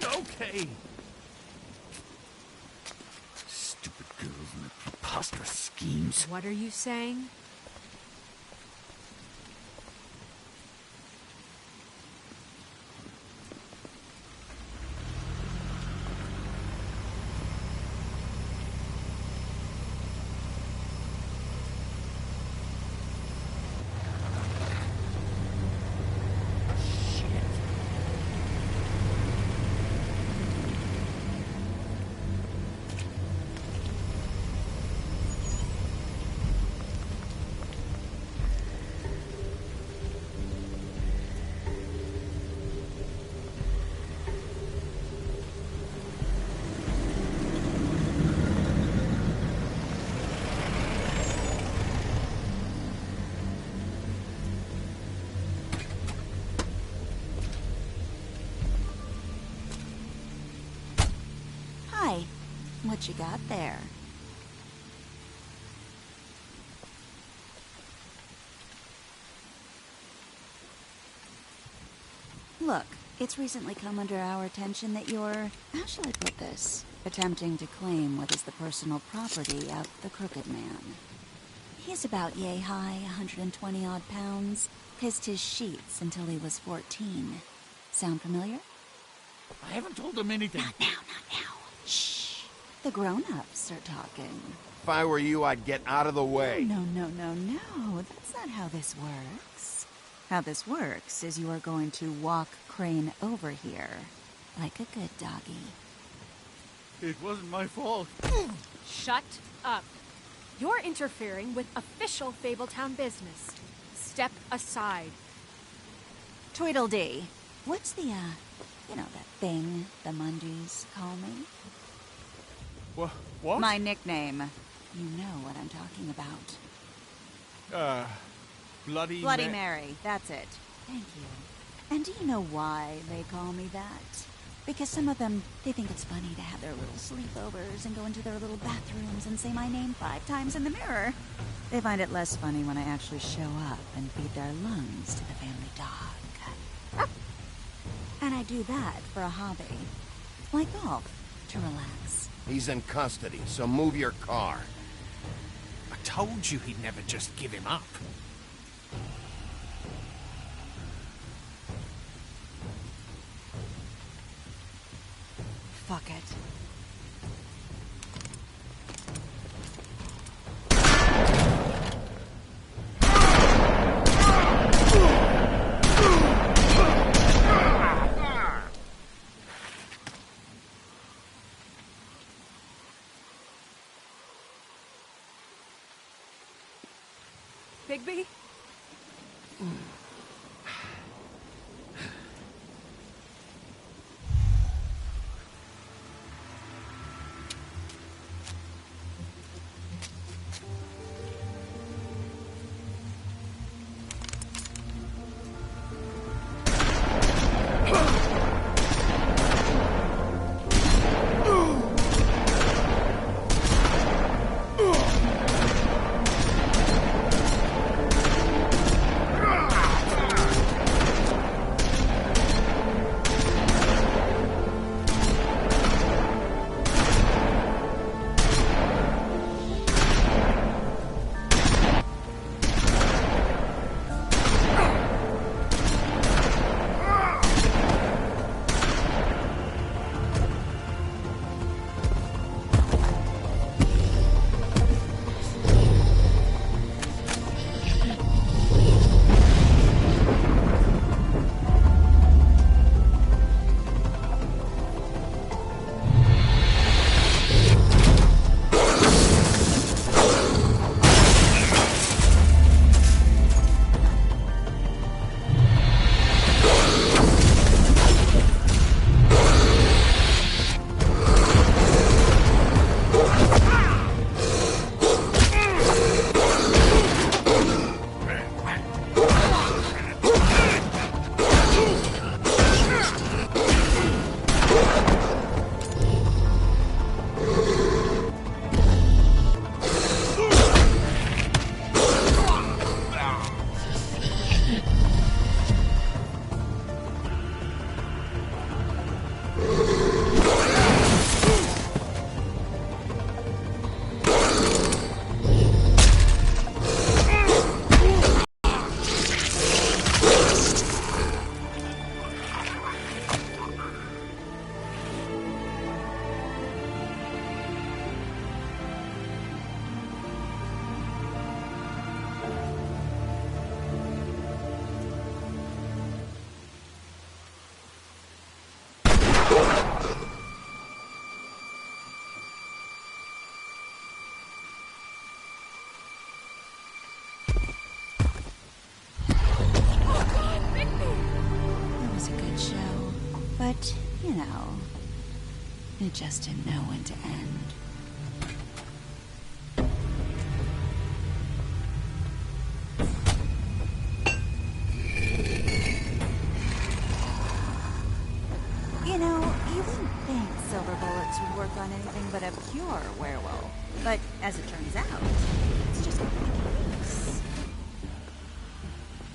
Okay. Stupid girls and their preposterous schemes. What are you saying? Hi. What you got there? Look, it's recently come under our attention that you're, how shall I put this, attempting to claim what is the personal property of the Crooked Man. He's about yay high, 120-odd pounds, pissed his sheets until he was 14. Sound familiar? I haven't told him anything. Not now. Shh. The grown-ups are talking. If I were you, I'd get out of the way. No. That's not how this works. How this works is you are going to walk Crane over here. Like a good doggy. It wasn't my fault. Shut up. You're interfering with official Fabletown business. Step aside. Tweedledee. What's the, that thing the Mundies call me? What? My nickname. You know what I'm talking about. Bloody Mary, that's it. Thank you. And do you know why they call me that? Because some of them, they think it's funny to have their little sleepovers and go into their little bathrooms and say my name 5 times in the mirror. They find it less funny when I actually show up and feed their lungs to the family dog. And I do that for a hobby. Like golf, to relax. He's in custody, so move your car. I told you he'd never just give him up. Fuck it. Bigby? But, you know, it just didn't know when to end. You know, you wouldn't think silver bullets would work on anything but a pure werewolf. But as it turns out, it's just ridiculous.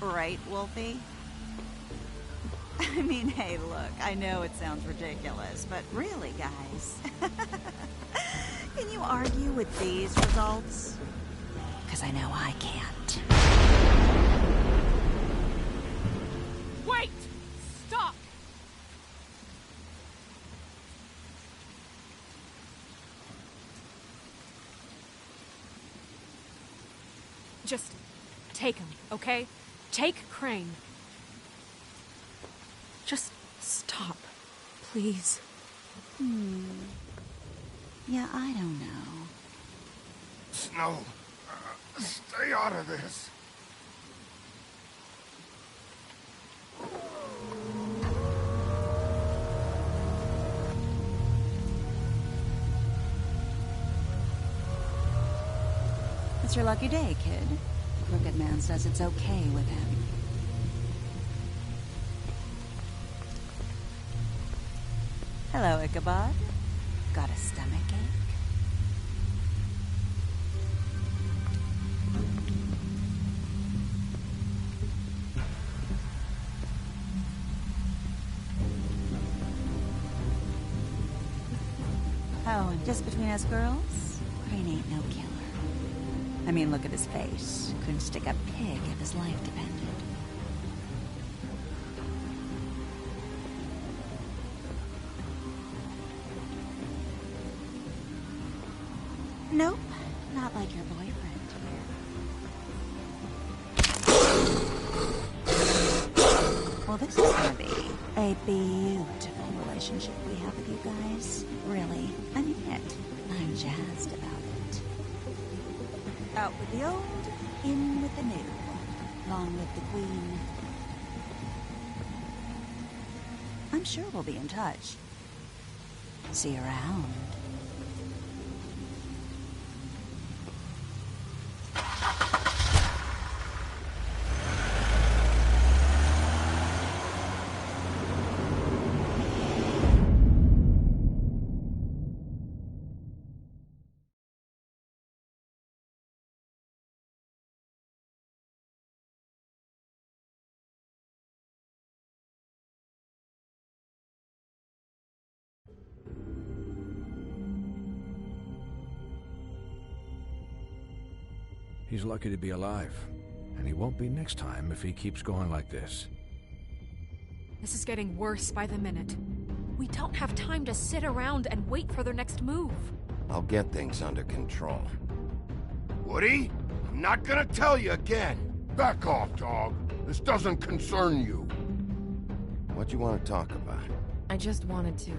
Right, Wolfie? I mean, hey, look, I know it sounds ridiculous, but really, guys, can you argue with these results? Because I know I can't. Wait! Stop! Just take him, okay? Take Crane. Just stop, please. Yeah, I don't know. Snow, stay out of this. It's your lucky day, kid. Crooked Man says it's okay with him. Hello, Ichabod. Got a stomachache? Oh, and just between us girls, Crane ain't no killer. I mean, look at his face. Couldn't stick a pig if his life depended. Nope, not like your boyfriend here. Well, this is gonna be a beautiful relationship we have with you guys. Really, I mean it. I'm jazzed about it. Out with the old, In with the new. Long live the Queen. I'm sure we'll be in touch. See you around. He's lucky to be alive, and he won't be next time if he keeps going like this. This is getting worse by the minute. We don't have time to sit around and wait for their next move. I'll get things under control. Woody, I'm not gonna tell you again. Back off, dog. This doesn't concern you. What you want to talk about? I just wanted to,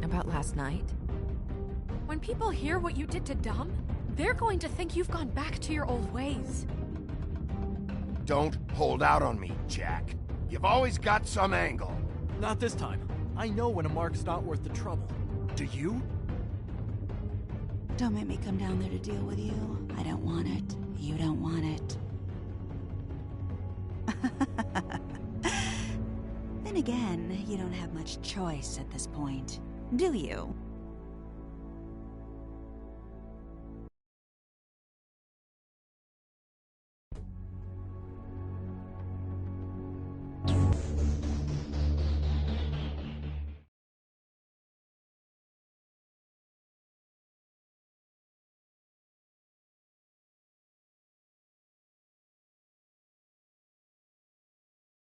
about last night. When people hear what you did to Dom, they're going to think you've gone back to your old ways. Don't hold out on me, Jack. You've always got some angle. Not this time. I know when a mark's not worth the trouble. Do you? Don't make me come down there to deal with you. I don't want it. You don't want it. Then again, you don't have much choice at this point, do you?